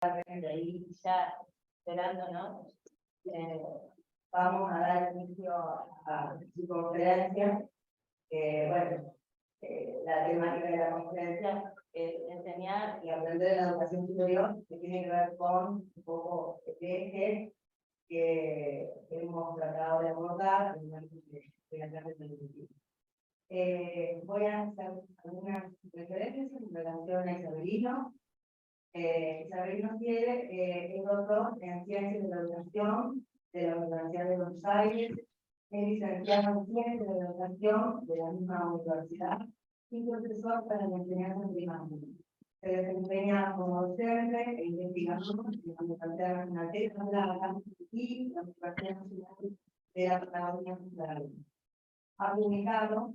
de ahí ya esperándonos, vamos a dar inicio a su conferencia. Bueno, la temática de la conferencia es enseñar y aprender en la educación superior, que tiene que ver con un poco el eje que hemos tratado de abordar en la clase de voy a hacer algunas referencias en relación a Isabelino. Isabelino Fiere es doctor en Ciencias de la Educación de la Universidad de Buenos Aires, es licenciado en Ciencias de la Educación de la misma universidad y profesor para la enseñanza primaria. Se desempeña como docente e investigador en la Universidad Nacional de La Plata y la Universidad Nacional de la Patagonia Central. Ha publicado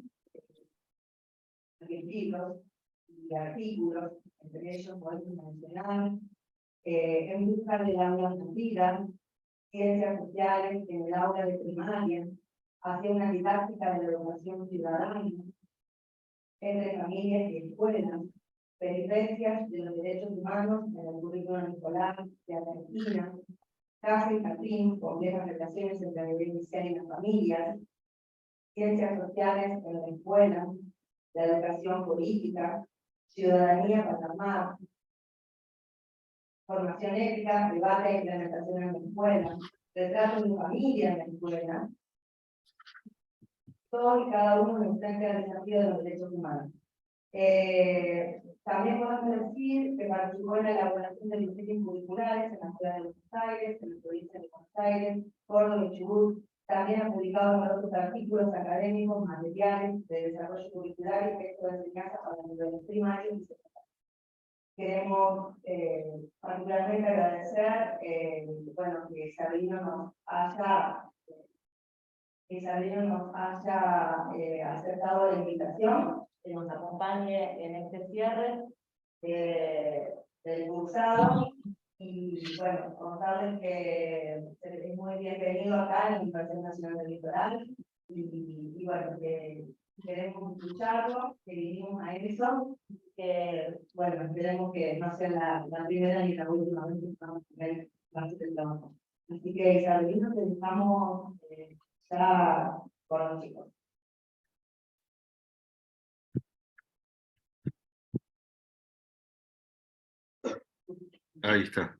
libros y artículos, entre ellos podemos mencionar En busca del aula perdida, Ciencias sociales en el aula de primaria, hacia una didáctica de la educación ciudadana, entre familias y escuelas, periferia de los derechos humanos en el currículum escolar de Argentina, casa y jardín, complejas relaciones entre la vida inicial y las familias, ciencias sociales en la escuela, la educación política, ciudadanía paternal, formación ética, debate e implementación en la escuela, retrato de familia en la escuela, todo y cada uno nos enfrenta al desafío de los derechos humanos. También podemos decir que participó en la elaboración de diseños curriculares en la ciudad de Buenos Aires, en la provincia de Buenos Aires, Córdoba y Chubut. También ha publicado numerosos artículos académicos, materiales de desarrollo curricular y textos de enseñanza para niveles primarios y secundarios. Queremos particularmente agradecer bueno, que Isabelino nos haya aceptado la invitación, que nos acompañe en este cierre del cursado. Y bueno, contarles que es muy bienvenido acá en la Universidad Nacional del Litoral. Y bueno, que queremos escucharlo, que vinimos a eso, que bueno, esperemos que no sea la primera ni la última vez que estamos en el clase de trabajo. Así que Isabelino, te dejamos ya con los chicos. Ahí está.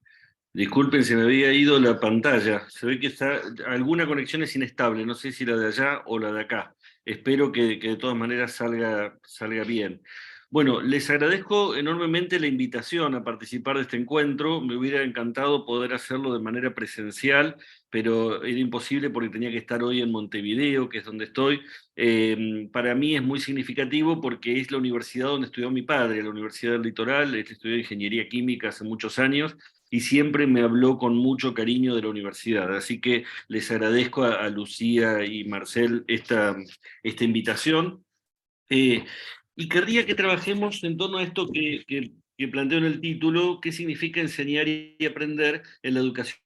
Disculpen, se me había ido la pantalla. Se ve que está, alguna conexión es inestable, no sé si la de allá o la de acá. Espero que de todas maneras salga bien. Bueno, les agradezco enormemente la invitación a participar de este encuentro. Me hubiera encantado poder hacerlo de manera presencial, pero era imposible porque tenía que estar hoy en Montevideo, que es donde estoy. Para mí es muy significativo porque es la universidad donde estudió mi padre, la Universidad del Litoral. Él estudió Ingeniería Química hace muchos años y siempre me habló con mucho cariño de la universidad. Así que les agradezco a Lucía y Marcel esta invitación. Y querría que trabajemos en torno a esto que planteo en el título, qué significa enseñar y aprender en la educación.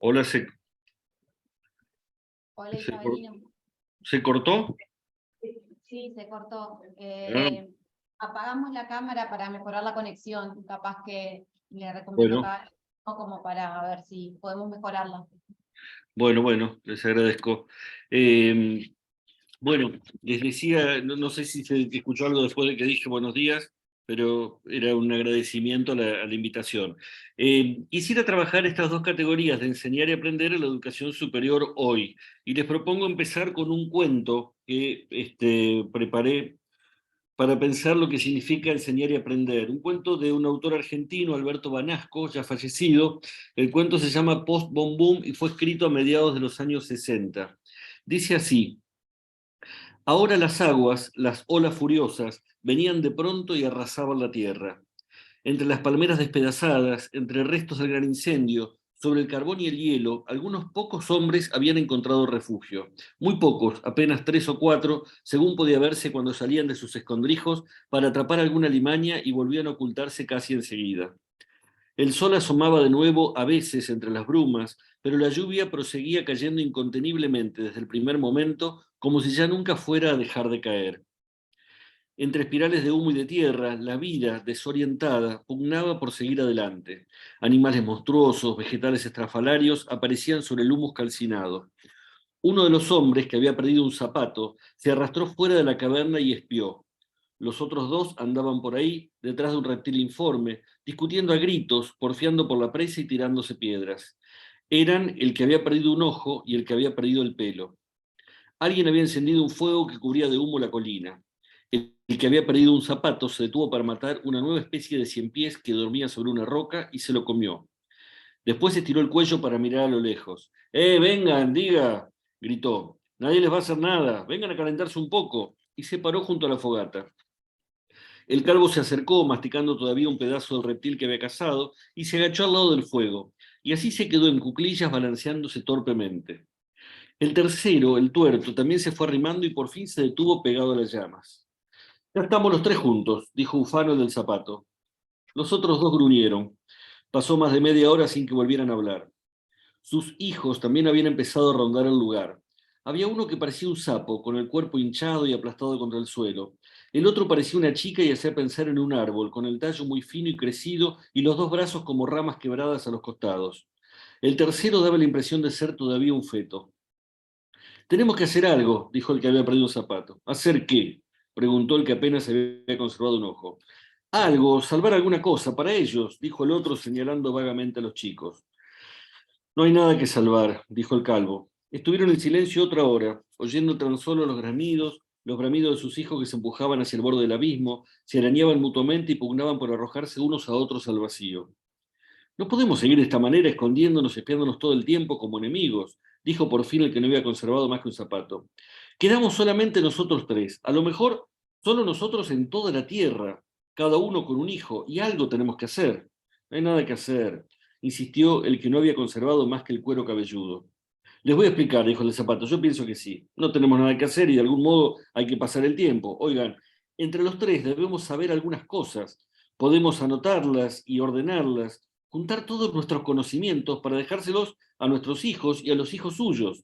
Hola, Hola, Isabelino. ¿Se cortó? Sí, se cortó. Ah. Apagamos la cámara para mejorar la conexión. Capaz que le recomiendo Bueno. acá como para ver si podemos mejorarla. Bueno, les agradezco. Bueno, les decía, no sé si se escuchó algo después de que dije buenos días, pero era un agradecimiento a la invitación. Quisiera trabajar estas dos categorías de enseñar y aprender en la educación superior hoy, y les propongo empezar con un cuento que preparé para pensar lo que significa enseñar y aprender. Un cuento de un autor argentino, Alberto Banasco, ya fallecido. El cuento se llama Post Boom Boom y fue escrito a mediados de los años 60. Dice así: ahora las aguas, las olas furiosas, venían de pronto y arrasaban la tierra. Entre las palmeras despedazadas, entre restos del gran incendio, sobre el carbón y el hielo, algunos pocos hombres habían encontrado refugio. Muy pocos, apenas 3 o 4, según podía verse cuando salían de sus escondrijos para atrapar alguna limaña y volvían a ocultarse casi enseguida. El sol asomaba de nuevo a veces entre las brumas, pero la lluvia proseguía cayendo inconteniblemente desde el primer momento, como si ya nunca fuera a dejar de caer. Entre espirales de humo y de tierra, la vida, desorientada, pugnaba por seguir adelante. Animales monstruosos, vegetales estrafalarios, aparecían sobre el humus calcinado. Uno de los hombres, que había perdido un zapato, se arrastró fuera de la caverna y espió. Los otros dos andaban por ahí, detrás de un reptil informe, discutiendo a gritos, porfiando por la presa y tirándose piedras. Eran el que había perdido un ojo y el que había perdido el pelo. Alguien había encendido un fuego que cubría de humo la colina. El que había perdido un zapato se detuvo para matar una nueva especie de ciempiés que dormía sobre una roca y se lo comió. Después estiró el cuello para mirar a lo lejos. Vengan, diga, gritó. Nadie les va a hacer nada. Vengan a calentarse un poco. Y se paró junto a la fogata. El calvo se acercó, masticando todavía un pedazo del reptil que había cazado, y se agachó al lado del fuego. Y así se quedó en cuclillas balanceándose torpemente. El tercero, el tuerto, también se fue arrimando y por fin se detuvo pegado a las llamas. Ya estamos los tres juntos, dijo Ufano el del zapato. Los otros dos gruñeron. Pasó más de media hora sin que volvieran a hablar. Sus hijos también habían empezado a rondar el lugar. Había uno que parecía un sapo, con el cuerpo hinchado y aplastado contra el suelo. El otro parecía una chica y hacía pensar en un árbol, con el tallo muy fino y crecido y los dos brazos como ramas quebradas a los costados. El tercero daba la impresión de ser todavía un feto. Tenemos que hacer algo, dijo el que había perdido un zapato. ¿Hacer qué? Preguntó el que apenas había conservado un ojo. Algo, salvar alguna cosa para ellos, dijo el otro señalando vagamente a los chicos. No hay nada que salvar, dijo el calvo. Estuvieron en silencio otra hora, oyendo tan solo los bramidos de sus hijos que se empujaban hacia el borde del abismo, se arañaban mutuamente y pugnaban por arrojarse unos a otros al vacío. No podemos seguir de esta manera, escondiéndonos, espiándonos todo el tiempo como enemigos, dijo por fin el que no había conservado más que un zapato. Quedamos solamente nosotros tres, a lo mejor solo nosotros en toda la tierra, cada uno con un hijo, y algo tenemos que hacer. No hay nada que hacer, insistió el que no había conservado más que el cuero cabelludo. Les voy a explicar, dijo el zapato, yo pienso que sí. No tenemos nada que hacer y de algún modo hay que pasar el tiempo. Oigan, entre los tres debemos saber algunas cosas. Podemos anotarlas y ordenarlas, juntar todos nuestros conocimientos para dejárselos a nuestros hijos y a los hijos suyos.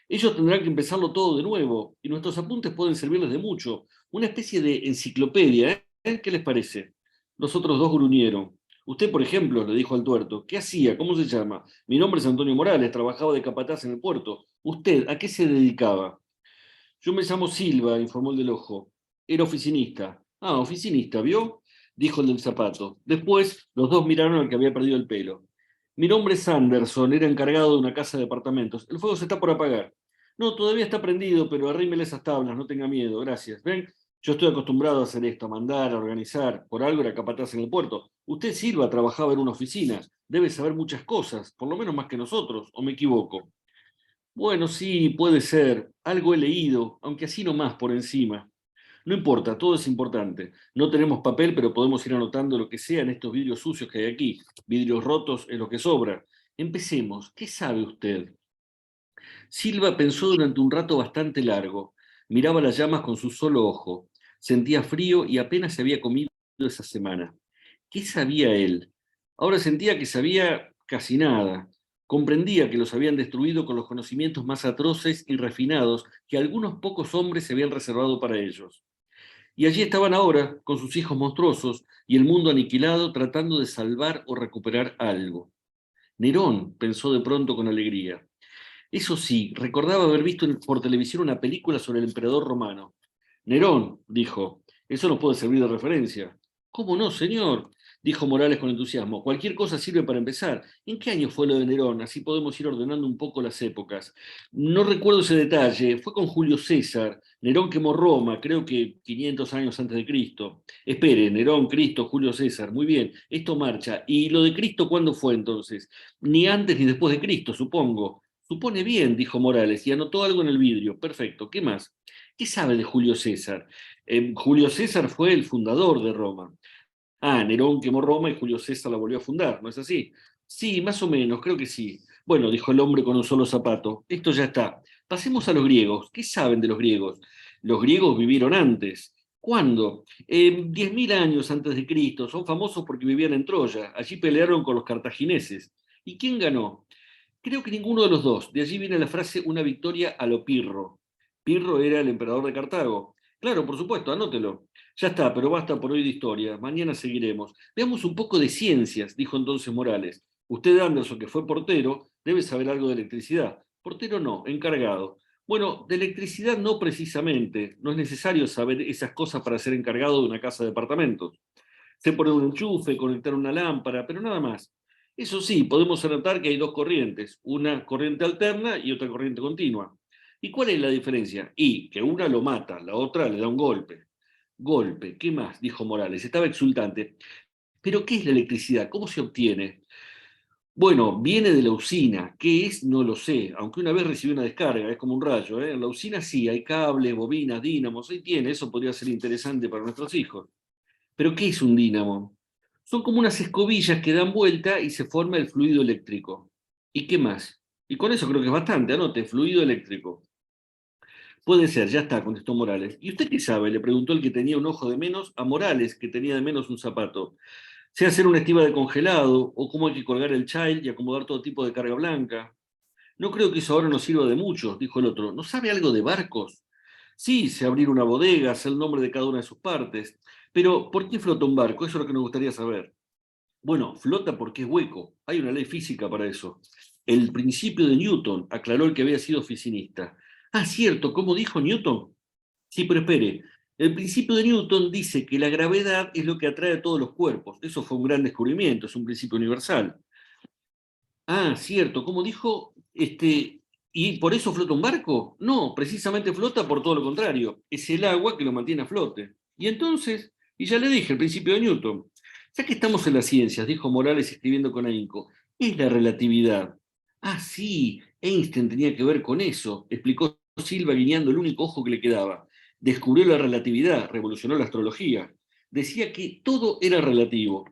Ellos tendrán que empezarlo todo de nuevo y nuestros apuntes pueden servirles de mucho. Una especie de enciclopedia, ¿eh? ¿Qué les parece? Los otros dos gruñeron. Usted, por ejemplo, le dijo al tuerto, ¿qué hacía? ¿Cómo se llama? Mi nombre es Antonio Morales, trabajaba de capataz en el puerto. ¿Usted a qué se dedicaba? Yo me llamo Silva, informó el del ojo. Era oficinista. Ah, oficinista, ¿vio? Dijo el del zapato. Después, los dos miraron al que había perdido el pelo. Mi nombre es Anderson, era encargado de una casa de departamentos. El fuego se está por apagar. No, todavía está prendido, pero arrímele esas tablas, no tenga miedo, gracias. ¿Ven? Yo estoy acostumbrado a hacer esto, a mandar, a organizar. Por algo era capataz en el puerto. Usted, Silva, trabajaba en una oficina. Debe saber muchas cosas, por lo menos más que nosotros, ¿o me equivoco? Bueno, sí, puede ser. Algo he leído, aunque así nomás, por encima. No importa, todo es importante. No tenemos papel, pero podemos ir anotando lo que sea en estos vidrios sucios que hay aquí. Vidrios rotos es lo que sobra. Empecemos. ¿Qué sabe usted? Silva pensó durante un rato bastante largo. Miraba las llamas con su solo ojo. Sentía frío y apenas se había comido esa semana. ¿Qué sabía él? Ahora sentía que sabía casi nada. Comprendía que los habían destruido con los conocimientos más atroces y refinados que algunos pocos hombres se habían reservado para ellos. Y allí estaban ahora, con sus hijos monstruosos y el mundo aniquilado, tratando de salvar o recuperar algo. Nerón, pensó de pronto con alegría. Eso sí, recordaba haber visto por televisión una película sobre el emperador romano. Nerón, dijo, eso nos puede servir de referencia. ¿Cómo no, señor? Dijo Morales con entusiasmo. Cualquier cosa sirve para empezar. ¿En qué año fue lo de Nerón? Así podemos ir ordenando un poco las épocas. No recuerdo ese detalle. Fue con Julio César. Nerón quemó Roma, creo que 500 años antes de Cristo. Espere, Nerón, Cristo, Julio César. Muy bien, esto marcha. ¿Y lo de Cristo cuándo fue entonces? Ni antes ni después de Cristo, supongo. Supone bien, dijo Morales, y anotó algo en el vidrio. Perfecto, ¿qué más? ¿Qué sabe de Julio César? Julio César fue el fundador de Roma. Ah, Nerón quemó Roma y Julio César la volvió a fundar, ¿no es así? Sí, más o menos, creo que sí. Bueno, dijo el hombre con un solo zapato, esto ya está. Pasemos a los griegos. ¿Qué saben de los griegos? Los griegos vivieron antes. ¿Cuándo? 10.000 años antes de Cristo. Son famosos porque vivían en Troya. Allí pelearon con los cartagineses. ¿Y quién ganó? Creo que ninguno de los dos. De allí viene la frase una victoria a lo Pirro. Pirro era el emperador de Cartago. Claro, por supuesto, anótelo. Ya está, pero basta por hoy de historia. Mañana seguiremos. Veamos un poco de ciencias, dijo entonces Morales. Usted, Anderson, que fue portero, debe saber algo de electricidad. Portero no, encargado. Bueno, de electricidad no precisamente. No es necesario saber esas cosas para ser encargado de una casa de departamentos. Sé poner un enchufe, conectar una lámpara, pero nada más. Eso sí, podemos anotar que hay dos corrientes, una corriente alterna y otra corriente continua. ¿Y cuál es la diferencia? Y que una lo mata, la otra le da un golpe. Golpe, ¿qué más? Dijo Morales. Estaba exultante. ¿Pero qué es la electricidad? ¿Cómo se obtiene? Bueno, viene de la usina. ¿Qué es? No lo sé. Aunque una vez recibí una descarga, es como un rayo. En la usina sí, hay cables, bobinas, dínamos. Ahí tiene, eso podría ser interesante para nuestros hijos. ¿Pero qué es un dínamo? Son como unas escobillas que dan vuelta y se forma el fluido eléctrico. ¿Y qué más? Y con eso creo que es bastante, anote, fluido eléctrico. Puede ser, ya está, contestó Morales. ¿Y usted qué sabe? Le preguntó el que tenía un ojo de menos a Morales, que tenía de menos un zapato. Sé hacer una estiba de congelado, o cómo hay que colgar el child y acomodar todo tipo de carga blanca. No creo que eso ahora nos sirva de mucho, dijo el otro. ¿No sabe algo de barcos? Sí, sé abrir una bodega, sé el nombre de cada una de sus partes. Pero, ¿por qué flota un barco? Eso es lo que nos gustaría saber. Bueno, flota porque es hueco. Hay una ley física para eso. El principio de Newton, aclaró el que había sido oficinista. Ah, cierto, ¿cómo dijo Newton? Sí, pero espere. El principio de Newton dice que la gravedad es lo que atrae a todos los cuerpos. Eso fue un gran descubrimiento, es un principio universal. Ah, cierto, ¿cómo dijo? ¿Y por eso flota un barco? No, precisamente flota por todo lo contrario. Es el agua que lo mantiene a flote. Y entonces, y ya le dije, el principio de Newton. Ya que estamos en las ciencias, dijo Morales escribiendo con ahínco, es la relatividad. Ah, sí, Einstein tenía que ver con eso, explicó Silva guiñando el único ojo que le quedaba. Descubrió la relatividad, revolucionó la astrología. Decía que todo era relativo.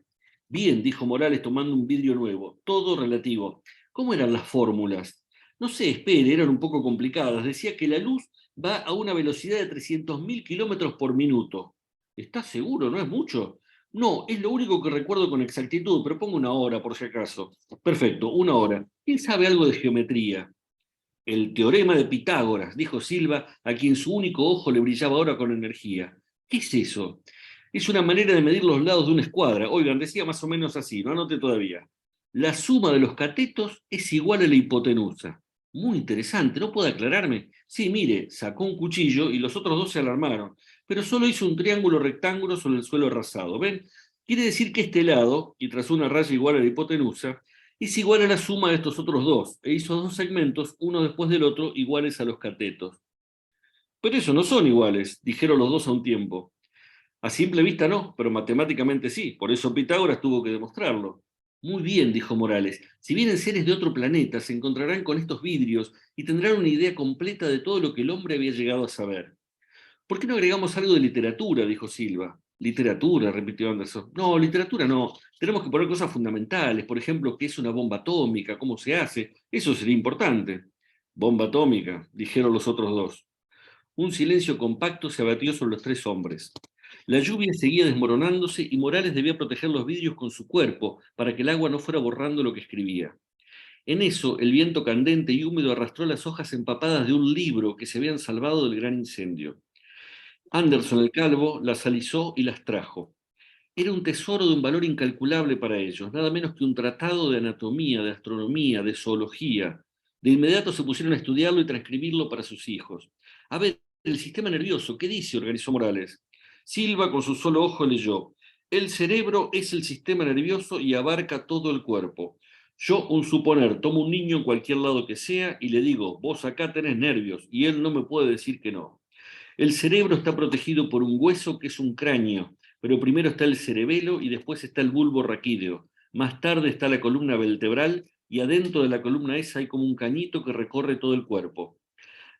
Bien, dijo Morales tomando un vidrio nuevo, todo relativo. ¿Cómo eran las fórmulas? No sé, espere, eran un poco complicadas. Decía que la luz va a una velocidad de 300.000 kilómetros por minuto. ¿Estás seguro? ¿No es mucho? No, es lo único que recuerdo con exactitud, pero pongo una hora por si acaso. Perfecto, una hora. ¿Quién sabe algo de geometría? El teorema de Pitágoras, dijo Silva, a quien su único ojo le brillaba ahora con energía. ¿Qué es eso? Es una manera de medir los lados de una escuadra. Oigan, decía más o menos así, no anote todavía. La suma de los catetos es igual a la hipotenusa. Muy interesante, ¿no puede aclararme? Sí, mire, sacó un cuchillo y los otros dos se alarmaron, pero solo hizo un triángulo rectángulo sobre el suelo arrasado. ¿Ven? Quiere decir que este lado, y tras una raya igual a la hipotenusa, es igual a la suma de estos otros dos, e hizo dos segmentos, uno después del otro, iguales a los catetos. Pero eso no son iguales, dijeron los dos a un tiempo. A simple vista no, pero matemáticamente sí, por eso Pitágoras tuvo que demostrarlo. Muy bien, dijo Morales, si vienen seres de otro planeta, se encontrarán con estos vidrios y tendrán una idea completa de todo lo que el hombre había llegado a saber. ¿Por qué no agregamos algo de literatura? Dijo Silva. Literatura, repitió Anderson. No, literatura no. Tenemos que poner cosas fundamentales. Por ejemplo, qué es una bomba atómica, cómo se hace. Eso sería importante. Bomba atómica, dijeron los otros dos. Un silencio compacto se abatió sobre los tres hombres. La lluvia seguía desmoronándose y Morales debía proteger los vidrios con su cuerpo para que el agua no fuera borrando lo que escribía. En eso, el viento candente y húmedo arrastró las hojas empapadas de un libro que se habían salvado del gran incendio. Anderson el Calvo las alisó y las trajo. Era un tesoro de un valor incalculable para ellos, nada menos que un tratado de anatomía, de astronomía, de zoología. De inmediato se pusieron a estudiarlo y transcribirlo para sus hijos. A ver, el sistema nervioso, ¿qué dice? Organizó Morales. Silva con su solo ojo leyó. El cerebro es el sistema nervioso y abarca todo el cuerpo. Yo, un suponer, tomo un niño en cualquier lado que sea y le digo, vos acá tenés nervios, y él no me puede decir que no. El cerebro está protegido por un hueso que es un cráneo, pero primero está el cerebelo y después está el bulbo raquídeo. Más tarde está la columna vertebral y adentro de la columna esa hay como un cañito que recorre todo el cuerpo.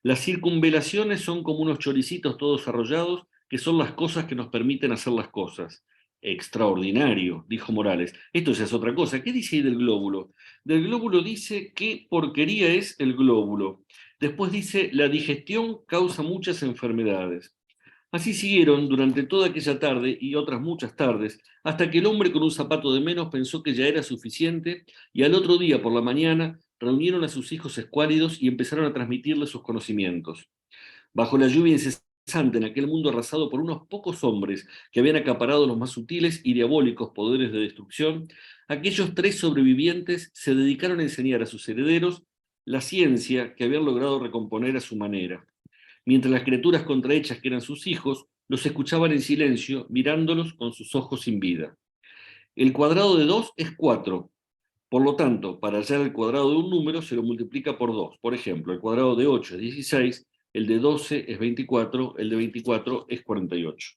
Las circunvelaciones son como unos choricitos todos arrollados, que son las cosas que nos permiten hacer las cosas. Extraordinario, dijo Morales. Esto ya es otra cosa. ¿Qué dice ahí del glóbulo? Del glóbulo dice qué porquería es el glóbulo. Después dice, la digestión causa muchas enfermedades. Así siguieron durante toda aquella tarde y otras muchas tardes, hasta que el hombre con un zapato de menos pensó que ya era suficiente, y al otro día por la mañana reunieron a sus hijos escuálidos y empezaron a transmitirles sus conocimientos. Bajo la lluvia incesante en aquel mundo arrasado por unos pocos hombres que habían acaparado los más sutiles y diabólicos poderes de destrucción, aquellos 3 sobrevivientes se dedicaron a enseñar a sus herederos la ciencia que habían logrado recomponer a su manera, mientras las criaturas contrahechas que eran sus hijos los escuchaban en silencio, mirándolos con sus ojos sin vida. El cuadrado de 2 es 4. Por lo tanto, para hallar el cuadrado de un número se lo multiplica por 2. Por ejemplo, el cuadrado de 8 es 16, el de 12 es 24, el de 24 es 48.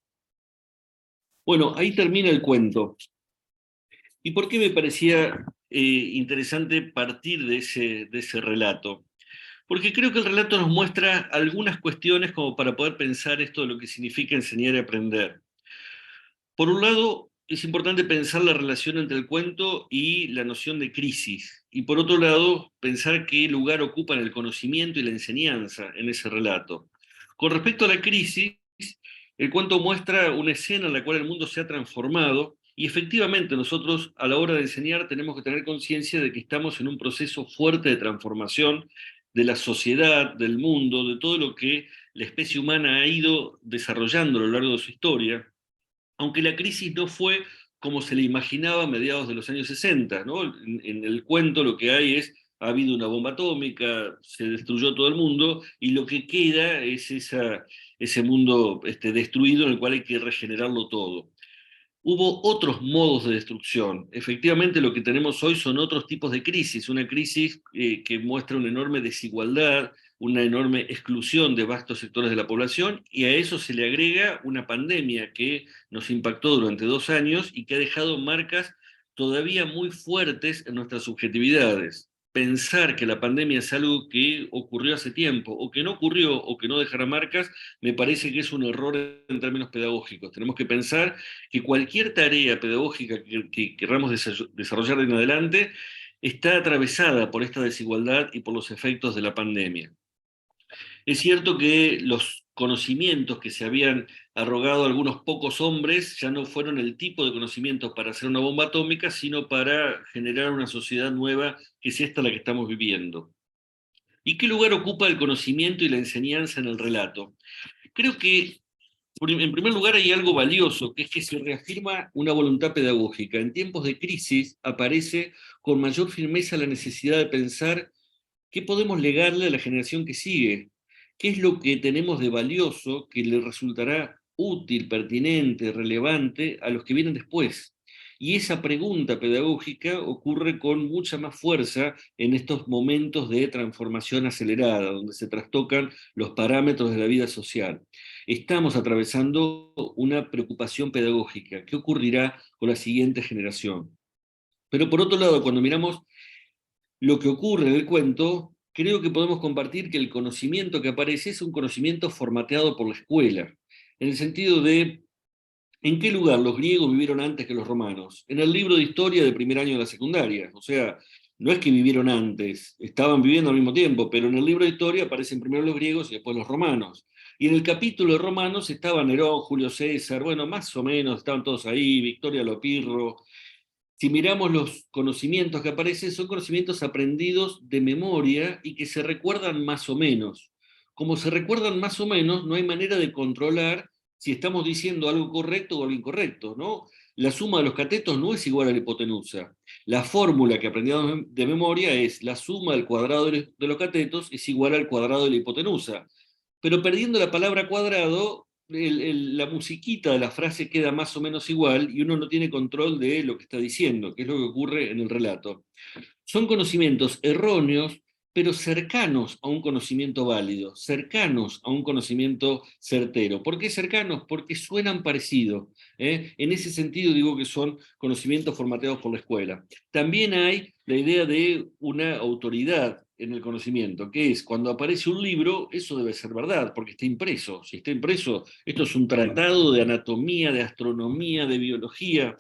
Bueno, ahí termina el cuento. ¿Y por qué me parecía interesante partir de ese relato? Porque creo que el relato nos muestra algunas cuestiones como para poder pensar esto de lo que significa enseñar y aprender. Por un lado, es importante pensar la relación entre el cuento y la noción de crisis. Y por otro lado, pensar qué lugar ocupan el conocimiento y la enseñanza en ese relato. Con respecto a la crisis, el cuento muestra una escena en la cual el mundo se ha transformado y efectivamente nosotros a la hora de enseñar tenemos que tener conciencia de que estamos en un proceso fuerte de transformación de la sociedad, del mundo, de todo lo que la especie humana ha ido desarrollando a lo largo de su historia, aunque la crisis no fue como se le imaginaba a mediados de los años 60, ¿no? En el cuento lo que hay es, ha habido una bomba atómica, se destruyó todo el mundo, y lo que queda es ese mundo destruido en el cual hay que regenerarlo todo. Hubo otros modos de destrucción. Efectivamente, lo que tenemos hoy son otros tipos de crisis. Una crisis que muestra una enorme desigualdad, una enorme exclusión de vastos sectores de la población, y a eso se le agrega una pandemia que nos impactó durante 2 años y que ha dejado marcas todavía muy fuertes en nuestras subjetividades. Pensar que la pandemia es algo que ocurrió hace tiempo, o que no ocurrió, o que no dejará marcas, me parece que es un error en términos pedagógicos. Tenemos que pensar que cualquier tarea pedagógica que queramos desarrollar en adelante está atravesada por esta desigualdad y por los efectos de la pandemia. Es cierto que los conocimientos que se habían arrogado algunos pocos hombres ya no fueron el tipo de conocimientos para hacer una bomba atómica, sino para generar una sociedad nueva, que es esta la que estamos viviendo. ¿Y qué lugar ocupa el conocimiento y la enseñanza en el relato? Creo que en primer lugar hay algo valioso, que es que se reafirma una voluntad pedagógica. En tiempos de crisis aparece con mayor firmeza la necesidad de pensar qué podemos legarle a la generación que sigue, qué es lo que tenemos de valioso que le resultará útil, pertinente, relevante a los que vienen después. Y esa pregunta pedagógica ocurre con mucha más fuerza en estos momentos de transformación acelerada, donde se trastocan los parámetros de la vida social. Estamos atravesando una preocupación pedagógica. ¿Qué ocurrirá con la siguiente generación? Pero por otro lado, cuando miramos lo que ocurre en el cuento, creo que podemos compartir que el conocimiento que aparece es un conocimiento formateado por la escuela, en el sentido de ¿en qué lugar los griegos vivieron antes que los romanos? En el libro de historia del primer año de la secundaria. O sea, no es que vivieron antes, estaban viviendo al mismo tiempo, pero en el libro de historia aparecen primero los griegos y después los romanos. Y en el capítulo de romanos estaban Nerón, Julio César, bueno, más o menos estaban todos ahí, Victoria Lopirro. Si miramos los conocimientos que aparecen, son conocimientos aprendidos de memoria y que se recuerdan más o menos. Como se recuerdan más o menos, no hay manera de controlar si estamos diciendo algo correcto o algo incorrecto, ¿no? La suma de los catetos no es igual a la hipotenusa. La fórmula que aprendíamos de memoria es la suma del cuadrado de los catetos es igual al cuadrado de la hipotenusa. Pero perdiendo la palabra cuadrado, la musiquita de la frase queda más o menos igual y uno no tiene control de lo que está diciendo, que es lo que ocurre en el relato. Son conocimientos erróneos pero cercanos a un conocimiento válido, cercanos a un conocimiento certero. ¿Por qué cercanos? Porque suenan parecidos. En ese sentido digo que son conocimientos formateados por la escuela. También hay la idea de una autoridad en el conocimiento, que es cuando aparece un libro, eso debe ser verdad, porque está impreso. Si está impreso, esto es un tratado de anatomía, de astronomía, de biología.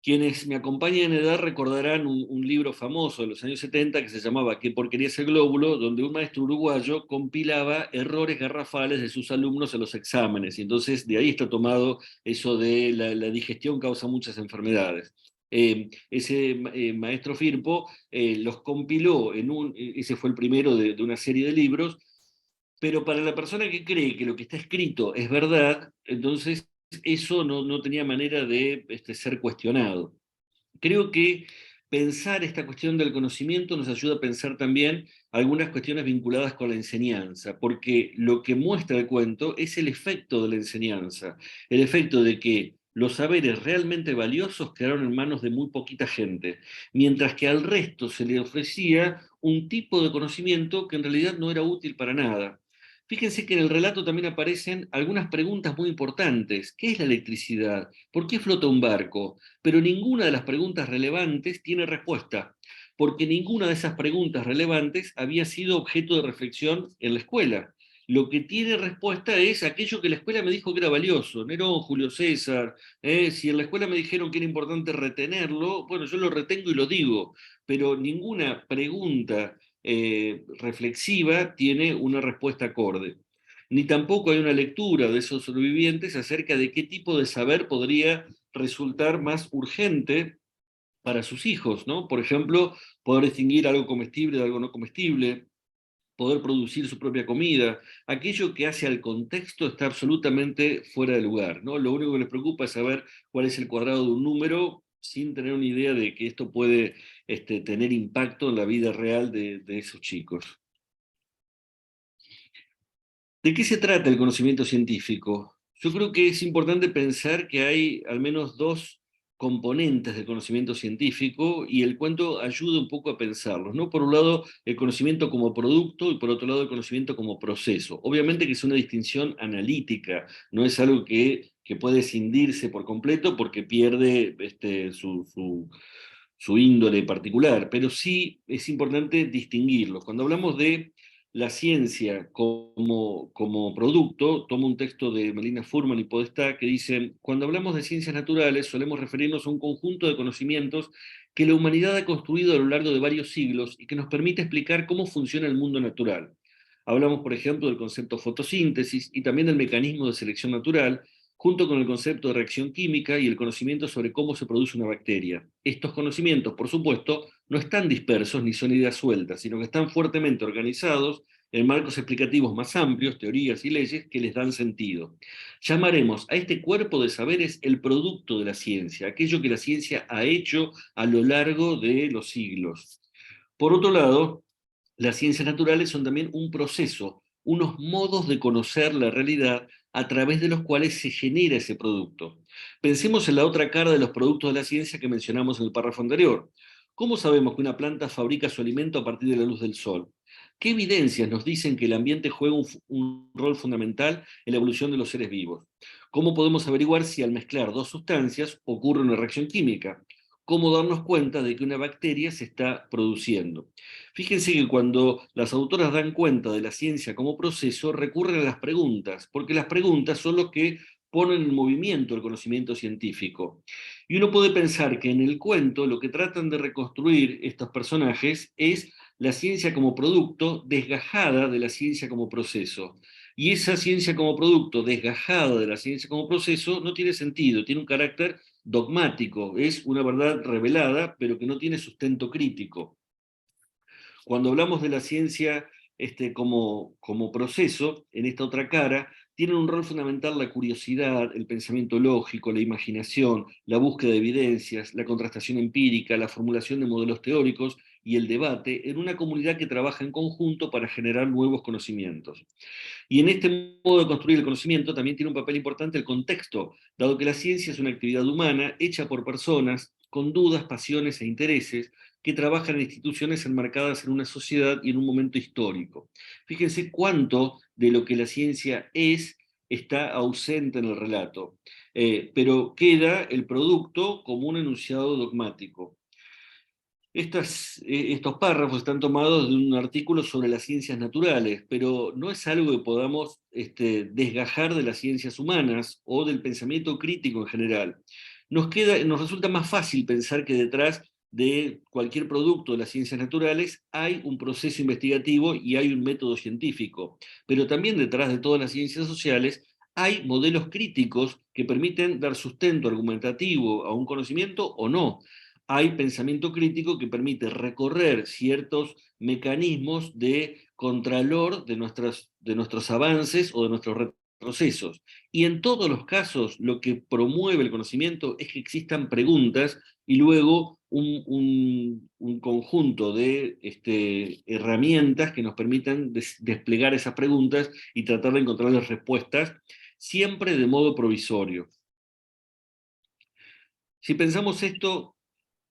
Quienes me acompañan en edad recordarán un libro famoso de los años 70 que se llamaba ¿Qué porquería es el glóbulo?, donde un maestro uruguayo compilaba errores garrafales de sus alumnos en los exámenes. Y entonces de ahí está tomado eso de la digestión causa muchas enfermedades. Ese maestro Firpo los compiló ese fue el primero de una serie de libros, pero para la persona que cree que lo que está escrito es verdad, entonces eso no tenía manera de ser cuestionado. Creo que pensar esta cuestión del conocimiento nos ayuda a pensar también algunas cuestiones vinculadas con la enseñanza, porque lo que muestra el cuento es el efecto de la enseñanza, el efecto de que los saberes realmente valiosos quedaron en manos de muy poquita gente, mientras que al resto se le ofrecía un tipo de conocimiento que en realidad no era útil para nada. Fíjense que en el relato también aparecen algunas preguntas muy importantes. ¿Qué es la electricidad? ¿Por qué flota un barco? Pero ninguna de las preguntas relevantes tiene respuesta, porque ninguna de esas preguntas relevantes había sido objeto de reflexión en la escuela. Lo que tiene respuesta es aquello que la escuela me dijo que era valioso, Nerón, Julio César. Si en la escuela me dijeron que era importante retenerlo, bueno, yo lo retengo y lo digo, pero ninguna pregunta reflexiva tiene una respuesta acorde. Ni tampoco hay una lectura de esos sobrevivientes acerca de qué tipo de saber podría resultar más urgente para sus hijos, ¿no? Por ejemplo, poder distinguir algo comestible de algo no comestible, poder producir su propia comida, aquello que hace al contexto está absolutamente fuera de lugar, ¿no? Lo único que les preocupa es saber cuál es el cuadrado de un número sin tener una idea de que esto puede tener impacto en la vida real de esos chicos. ¿De qué se trata el conocimiento científico? Yo creo que es importante pensar que hay al menos dos componentes del conocimiento científico y el cuento ayuda un poco a pensarlos, ¿no? Por un lado, el conocimiento como producto y por otro lado, el conocimiento como proceso. Obviamente que es una distinción analítica, no es algo que puede escindirse por completo porque pierde su índole particular, pero sí es importante distinguirlos. Cuando hablamos de la ciencia como producto, tomo un texto de Melina Furman y Podestá que dice, cuando hablamos de ciencias naturales solemos referirnos a un conjunto de conocimientos que la humanidad ha construido a lo largo de varios siglos y que nos permite explicar cómo funciona el mundo natural. Hablamos, por ejemplo, del concepto fotosíntesis y también del mecanismo de selección natural, junto con el concepto de reacción química y el conocimiento sobre cómo se produce una bacteria. Estos conocimientos, por supuesto, no están dispersos ni son ideas sueltas, sino que están fuertemente organizados en marcos explicativos más amplios, teorías y leyes que les dan sentido. Llamaremos a este cuerpo de saberes el producto de la ciencia, aquello que la ciencia ha hecho a lo largo de los siglos. Por otro lado, las ciencias naturales son también un proceso, unos modos de conocer la realidad a través de los cuales se genera ese producto. Pensemos en la otra cara de los productos de la ciencia que mencionamos en el párrafo anterior. ¿Cómo sabemos que una planta fabrica su alimento a partir de la luz del sol? ¿Qué evidencias nos dicen que el ambiente juega un rol fundamental en la evolución de los seres vivos? ¿Cómo podemos averiguar si al mezclar dos sustancias ocurre una reacción química? ¿Cómo darnos cuenta de que una bacteria se está produciendo? Fíjense que cuando las autoras dan cuenta de la ciencia como proceso, recurren a las preguntas, porque las preguntas son lo que ponen en movimiento el conocimiento científico. Y uno puede pensar que en el cuento lo que tratan de reconstruir estos personajes es la ciencia como producto desgajada de la ciencia como proceso. Y esa ciencia como producto desgajada de la ciencia como proceso no tiene sentido, tiene un carácter dogmático, es una verdad revelada, pero que no tiene sustento crítico. Cuando hablamos de la ciencia como proceso, en esta otra cara, tienen un rol fundamental la curiosidad, el pensamiento lógico, la imaginación, la búsqueda de evidencias, la contrastación empírica, la formulación de modelos teóricos y el debate en una comunidad que trabaja en conjunto para generar nuevos conocimientos. Y en este modo de construir el conocimiento también tiene un papel importante el contexto, dado que la ciencia es una actividad humana hecha por personas con dudas, pasiones e intereses, que trabajan en instituciones enmarcadas en una sociedad y en un momento histórico. Fíjense cuánto de lo que la ciencia es está ausente en el relato, pero queda el producto como un enunciado dogmático. Estos párrafos están tomados de un artículo sobre las ciencias naturales, pero no es algo que podamos desgajar de las ciencias humanas o del pensamiento crítico en general. Nos resulta más fácil pensar que detrás de cualquier producto de las ciencias naturales hay un proceso investigativo y hay un método científico, pero también detrás de todas las ciencias sociales hay modelos críticos que permiten dar sustento argumentativo a un conocimiento o no. Hay pensamiento crítico que permite recorrer ciertos mecanismos de contralor de nuestros avances o de nuestros retrocesos. Y en todos los casos lo que promueve el conocimiento es que existan preguntas y luego un conjunto de herramientas que nos permitan desplegar esas preguntas y tratar de encontrarles respuestas, siempre de modo provisorio. Si pensamos esto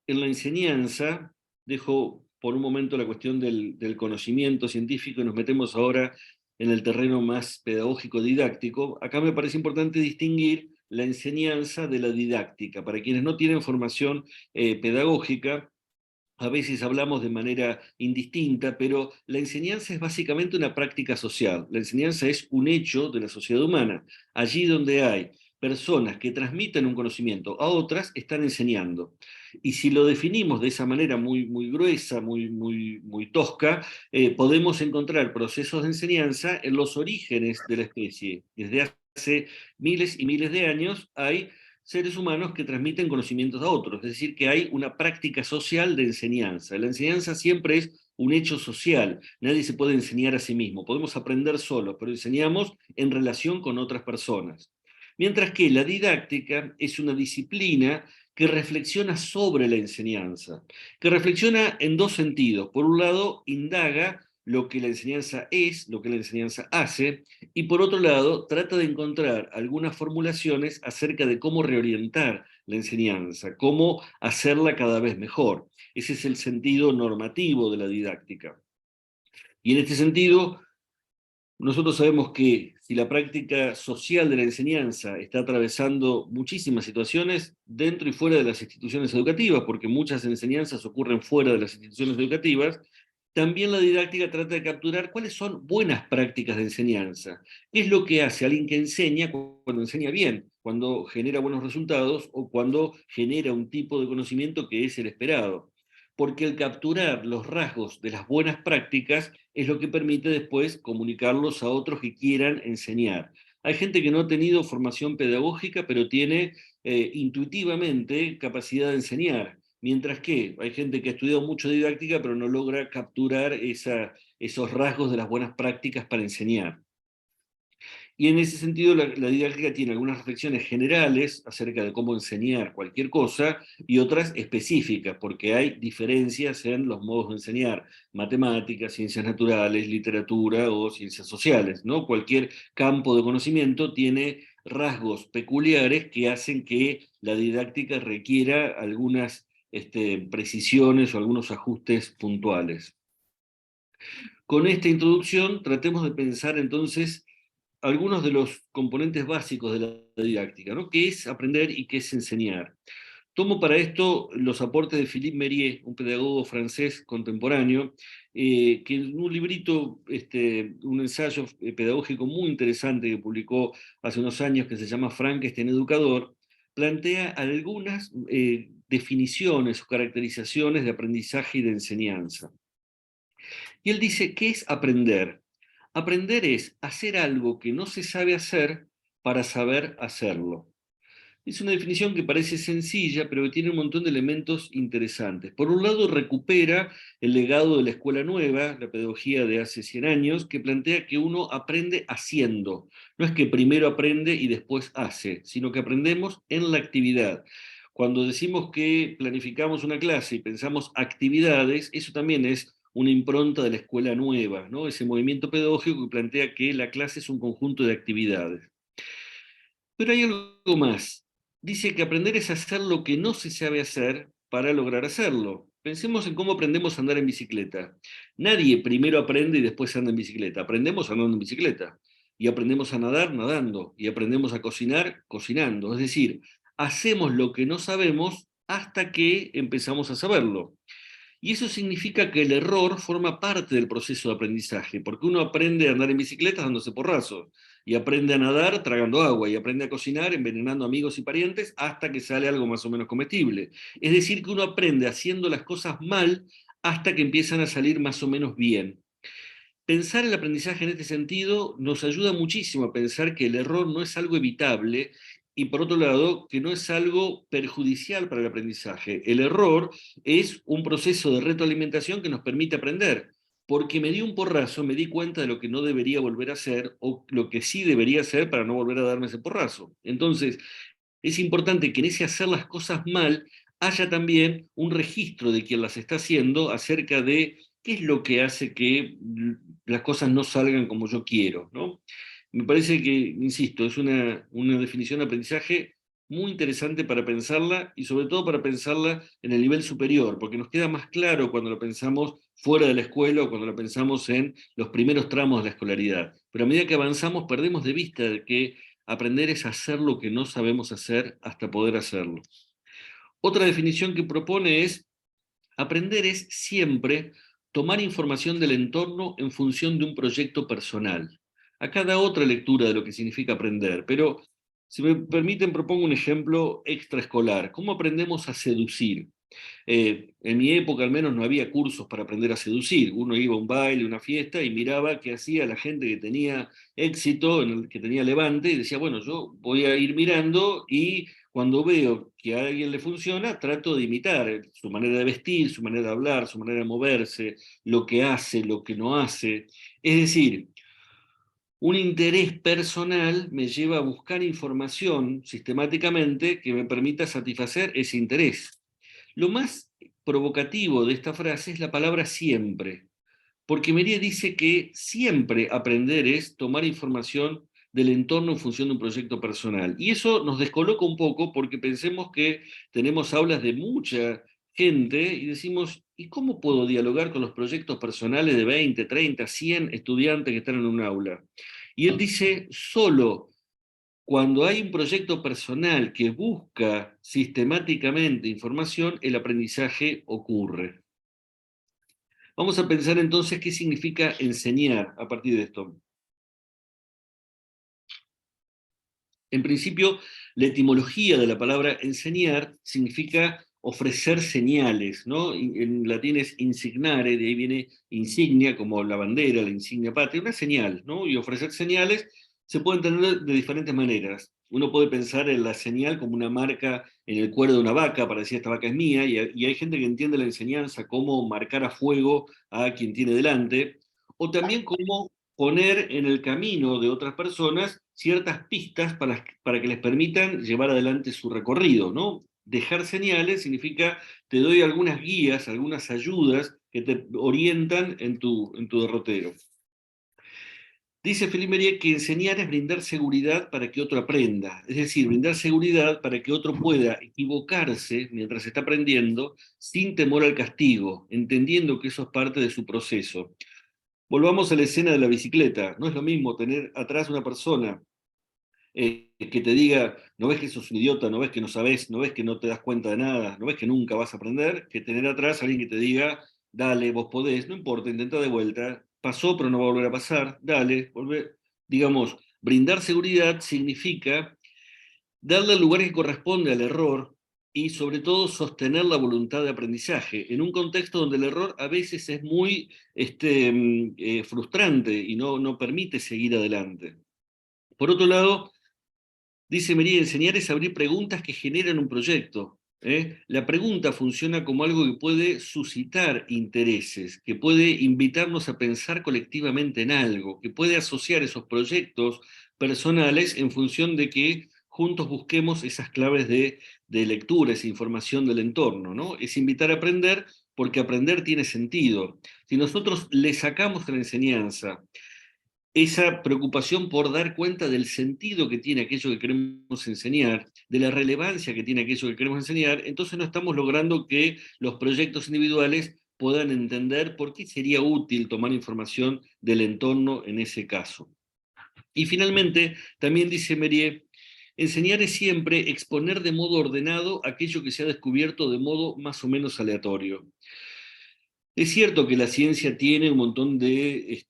en la enseñanza, dejo por un momento la cuestión del conocimiento científico y nos metemos ahora en el terreno más pedagógico didáctico. Acá me parece importante distinguir la enseñanza de la didáctica. Para quienes no tienen formación pedagógica, a veces hablamos de manera indistinta, pero la enseñanza es básicamente una práctica social. La enseñanza es un hecho de la sociedad humana. Allí donde hay personas que transmiten un conocimiento a otras, están enseñando. Y si lo definimos de esa manera muy, muy gruesa, muy tosca, podemos encontrar procesos de enseñanza en los orígenes de la especie. Desde hace miles y miles de años hay seres humanos que transmiten conocimientos a otros, es decir, que hay una práctica social de enseñanza. La enseñanza siempre es un hecho social, nadie se puede enseñar a sí mismo, podemos aprender solos, pero enseñamos en relación con otras personas. Mientras que la didáctica es una disciplina que reflexiona sobre la enseñanza, que reflexiona en dos sentidos. Por un lado, indaga lo que la enseñanza es, lo que la enseñanza hace, y por otro lado, trata de encontrar algunas formulaciones acerca de cómo reorientar la enseñanza, cómo hacerla cada vez mejor. Ese es el sentido normativo de la didáctica. Y en este sentido, nosotros sabemos que si la práctica social de la enseñanza está atravesando muchísimas situaciones dentro y fuera de las instituciones educativas, porque muchas enseñanzas ocurren fuera de las instituciones educativas, también la didáctica trata de capturar cuáles son buenas prácticas de enseñanza. ¿Qué es lo que hace alguien que enseña cuando enseña bien, cuando genera buenos resultados o cuando genera un tipo de conocimiento que es el esperado? Porque el capturar los rasgos de las buenas prácticas es lo que permite después comunicarlos a otros que quieran enseñar. Hay gente que no ha tenido formación pedagógica, pero tiene intuitivamente capacidad de enseñar, mientras que hay gente que ha estudiado mucho didáctica, pero no logra capturar esos rasgos de las buenas prácticas para enseñar. Y en ese sentido, la didáctica tiene algunas reflexiones generales acerca de cómo enseñar cualquier cosa y otras específicas, porque hay diferencias en los modos de enseñar matemáticas, ciencias naturales, literatura o ciencias sociales, ¿no? Cualquier campo de conocimiento tiene rasgos peculiares que hacen que la didáctica requiera algunas precisiones o algunos ajustes puntuales. Con esta introducción, tratemos de pensar entonces algunos de los componentes básicos de la didáctica, ¿no? ¿Qué es aprender y qué es enseñar? Tomo para esto los aportes de Philippe Mérier, un pedagogo francés contemporáneo, que en un librito, un ensayo pedagógico muy interesante que publicó hace unos años, que se llama Frankenstein Educador, plantea algunas definiciones o caracterizaciones de aprendizaje y de enseñanza. Y él dice, ¿qué es aprender? Aprender es hacer algo que no se sabe hacer para saber hacerlo. Es una definición que parece sencilla, pero que tiene un montón de elementos interesantes. Por un lado, recupera el legado de la escuela nueva, la pedagogía de hace 100 años, que plantea que uno aprende haciendo. No es que primero aprende y después hace, sino que aprendemos en la actividad. Cuando decimos que planificamos una clase y pensamos actividades, eso también es una impronta de la escuela nueva, ¿no? Ese movimiento pedagógico que plantea que la clase es un conjunto de actividades. Pero hay algo más. dice que aprender es hacer lo que no se sabe hacer para lograr hacerlo. Pensemos en cómo aprendemos a andar en bicicleta. Nadie primero aprende y después anda en bicicleta. Aprendemos andando en bicicleta. Y aprendemos a nadar nadando. Y aprendemos a cocinar cocinando. Es decir, hacemos lo que no sabemos hasta que empezamos a saberlo. Y eso significa que el error forma parte del proceso de aprendizaje, porque uno aprende a andar en bicicleta dándose porrazos, y aprende a nadar tragando agua, y aprende a cocinar envenenando amigos y parientes hasta que sale algo más o menos comestible. Es decir, que uno aprende haciendo las cosas mal hasta que empiezan a salir más o menos bien. Pensar el aprendizaje en este sentido nos ayuda muchísimo a pensar que el error no es algo evitable y por otro lado que no es algo perjudicial para el aprendizaje. El error es un proceso de retroalimentación que nos permite aprender. Porque me di un porrazo, me di cuenta de lo que no debería volver a hacer o lo que sí debería hacer para no volver a darme ese porrazo. Entonces, es importante que en ese hacer las cosas mal haya también un registro de quien las está haciendo acerca de qué es lo que hace que las cosas no salgan como yo quiero, ¿no? Me parece que, insisto, es una definición de aprendizaje muy interesante para pensarla y sobre todo para pensarla en el nivel superior, porque nos queda más claro cuando lo pensamos fuera de la escuela o cuando lo pensamos en los primeros tramos de la escolaridad. Pero a medida que avanzamos perdemos de vista de que aprender es hacer lo que no sabemos hacer hasta poder hacerlo. Otra definición que propone es: aprender es siempre tomar información del entorno en función de un proyecto personal. Acá da otra lectura de lo que significa aprender, pero si me permiten propongo un ejemplo extraescolar. ¿Cómo aprendemos a seducir? En mi época al menos no había cursos para aprender a seducir. Uno iba a un baile, una fiesta y miraba qué hacía la gente que tenía éxito, que tenía levante, y decía, bueno, yo voy a ir mirando y cuando veo que a alguien le funciona, trato de imitar su manera de vestir, su manera de hablar, su manera de moverse, lo que hace, lo que no hace. Es decir, un interés personal me lleva a buscar información sistemáticamente que me permita satisfacer ese interés. Lo más provocativo de esta frase es la palabra siempre, porque Merier dice que siempre aprender es tomar información del entorno en función de un proyecto personal. Y eso nos descoloca un poco porque pensemos que tenemos aulas de mucha gente y decimos, ¿y cómo puedo dialogar con los proyectos personales de 20, 30, 100 estudiantes que están en un aula? Y él dice, solo cuando hay un proyecto personal que busca sistemáticamente información, el aprendizaje ocurre. Vamos a pensar entonces qué significa enseñar a partir de esto. En principio, la etimología de la palabra enseñar significa ofrecer señales, ¿no? En latín es insignare, de ahí viene insignia, como la bandera, la insignia patria, una señal, ¿no? Y ofrecer señales se puede entender de diferentes maneras. Uno puede pensar en la señal como una marca en el cuero de una vaca, para decir esta vaca es mía, y hay gente que entiende la enseñanza como marcar a fuego a quien tiene delante, o también como poner en el camino de otras personas ciertas pistas para que les permitan llevar adelante su recorrido, ¿no? Dejar señales significa te doy algunas guías, algunas ayudas que te orientan en tu derrotero. Dice Philippe Merier que enseñar es brindar seguridad para que otro aprenda, es decir, brindar seguridad para que otro pueda equivocarse mientras está aprendiendo sin temor al castigo, entendiendo que eso es parte de su proceso. Volvamos a la escena de la bicicleta. No es lo mismo tener atrás una persona que te diga, no ves que sos un idiota, no ves que no sabes, no ves que no te das cuenta de nada, no ves que nunca vas a aprender, que tener atrás a alguien que te diga, dale, vos podés, no importa, intenta de vuelta, pasó pero no va a volver a pasar, dale, volvé. Digamos, brindar seguridad significa darle el lugar que corresponde al error y sobre todo sostener la voluntad de aprendizaje en un contexto donde el error a veces es muy frustrante y no permite seguir adelante. Por otro lado, dice Merier, enseñar es abrir preguntas que generan un proyecto. La pregunta funciona como algo que puede suscitar intereses, que puede invitarnos a pensar colectivamente en algo, que puede asociar esos proyectos personales en función de que juntos busquemos esas claves de lectura, esa información del entorno, ¿no? Es invitar a aprender porque aprender tiene sentido. Si nosotros le sacamos a la enseñanza esa preocupación por dar cuenta del sentido que tiene aquello que queremos enseñar, de la relevancia que tiene aquello que queremos enseñar, entonces no estamos logrando que los proyectos individuales puedan entender por qué sería útil tomar información del entorno en ese caso. Y finalmente, también dice Mérier, enseñar es siempre exponer de modo ordenado aquello que se ha descubierto de modo más o menos aleatorio. Es cierto que la ciencia tiene un montón de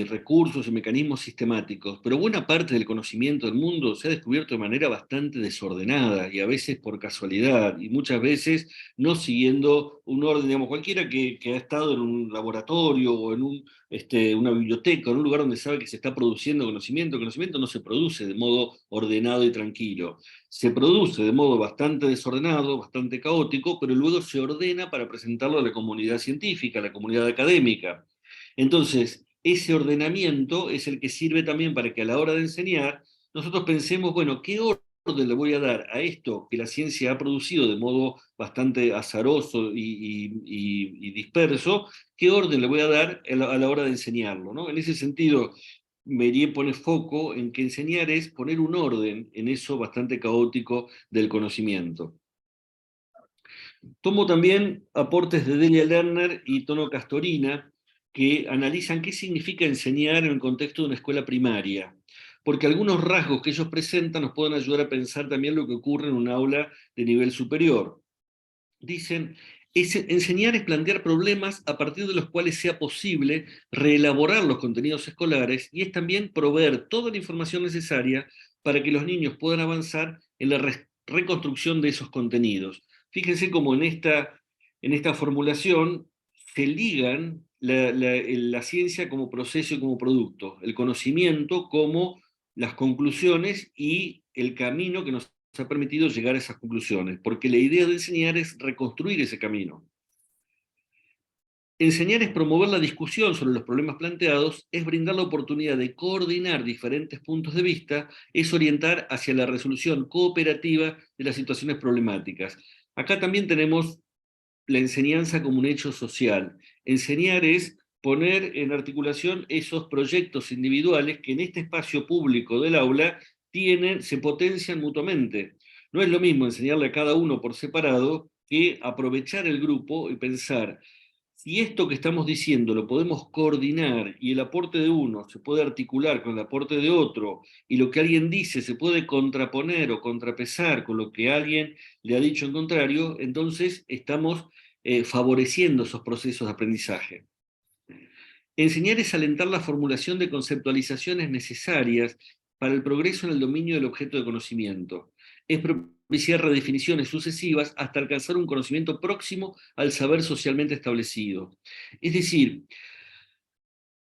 recursos y mecanismos sistemáticos, pero buena parte del conocimiento del mundo se ha descubierto de manera bastante desordenada y a veces por casualidad, y muchas veces no siguiendo un orden, digamos, cualquiera que ha estado en un laboratorio o en una biblioteca, en un lugar donde sabe que se está produciendo conocimiento. El conocimiento no se produce de modo ordenado y tranquilo. Se produce de modo bastante desordenado, bastante caótico, pero luego se ordena para presentarlo a la comunidad científica, a la comunidad académica. Entonces, ese ordenamiento es el que sirve también para que a la hora de enseñar nosotros pensemos, bueno, ¿qué orden le voy a dar a esto que la ciencia ha producido de modo bastante azaroso y disperso? ¿Qué orden le voy a dar a la hora de enseñarlo, ¿no? En ese sentido, Mérier pone foco en que enseñar es poner un orden en eso bastante caótico del conocimiento. Tomo también aportes de Delia Lerner y Tono Castorina, que analizan qué significa enseñar en el contexto de una escuela primaria, porque algunos rasgos que ellos presentan nos pueden ayudar a pensar también lo que ocurre en un aula de nivel superior. Dicen, enseñar es plantear problemas a partir de los cuales sea posible reelaborar los contenidos escolares, y es también proveer toda la información necesaria para que los niños puedan avanzar en la reconstrucción de esos contenidos. Fíjense cómo en esta formulación se ligan la ciencia como proceso y como producto, el conocimiento como las conclusiones y el camino que nos ha permitido llegar a esas conclusiones, porque la idea de enseñar es reconstruir ese camino. Enseñar es promover la discusión sobre los problemas planteados, es brindar la oportunidad de coordinar diferentes puntos de vista, es orientar hacia la resolución cooperativa de las situaciones problemáticas. Acá también tenemos la enseñanza como un hecho social. Enseñar es poner en articulación esos proyectos individuales que en este espacio público del aula se potencian mutuamente. No es lo mismo enseñarle a cada uno por separado que aprovechar el grupo y pensar, si esto que estamos diciendo lo podemos coordinar y el aporte de uno se puede articular con el aporte de otro, y lo que alguien dice se puede contraponer o contrapesar con lo que alguien le ha dicho en contrario, entonces estamos favoreciendo esos procesos de aprendizaje. Enseñar es alentar la formulación de conceptualizaciones necesarias para el progreso en el dominio del objeto de conocimiento. Es propiciar redefiniciones sucesivas hasta alcanzar un conocimiento próximo al saber socialmente establecido. Es decir,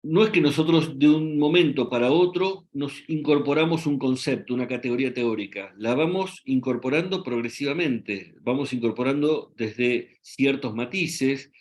no es que nosotros de un momento para otro nos incorporamos un concepto, una categoría teórica, la vamos incorporando progresivamente, vamos incorporando desde ciertos matices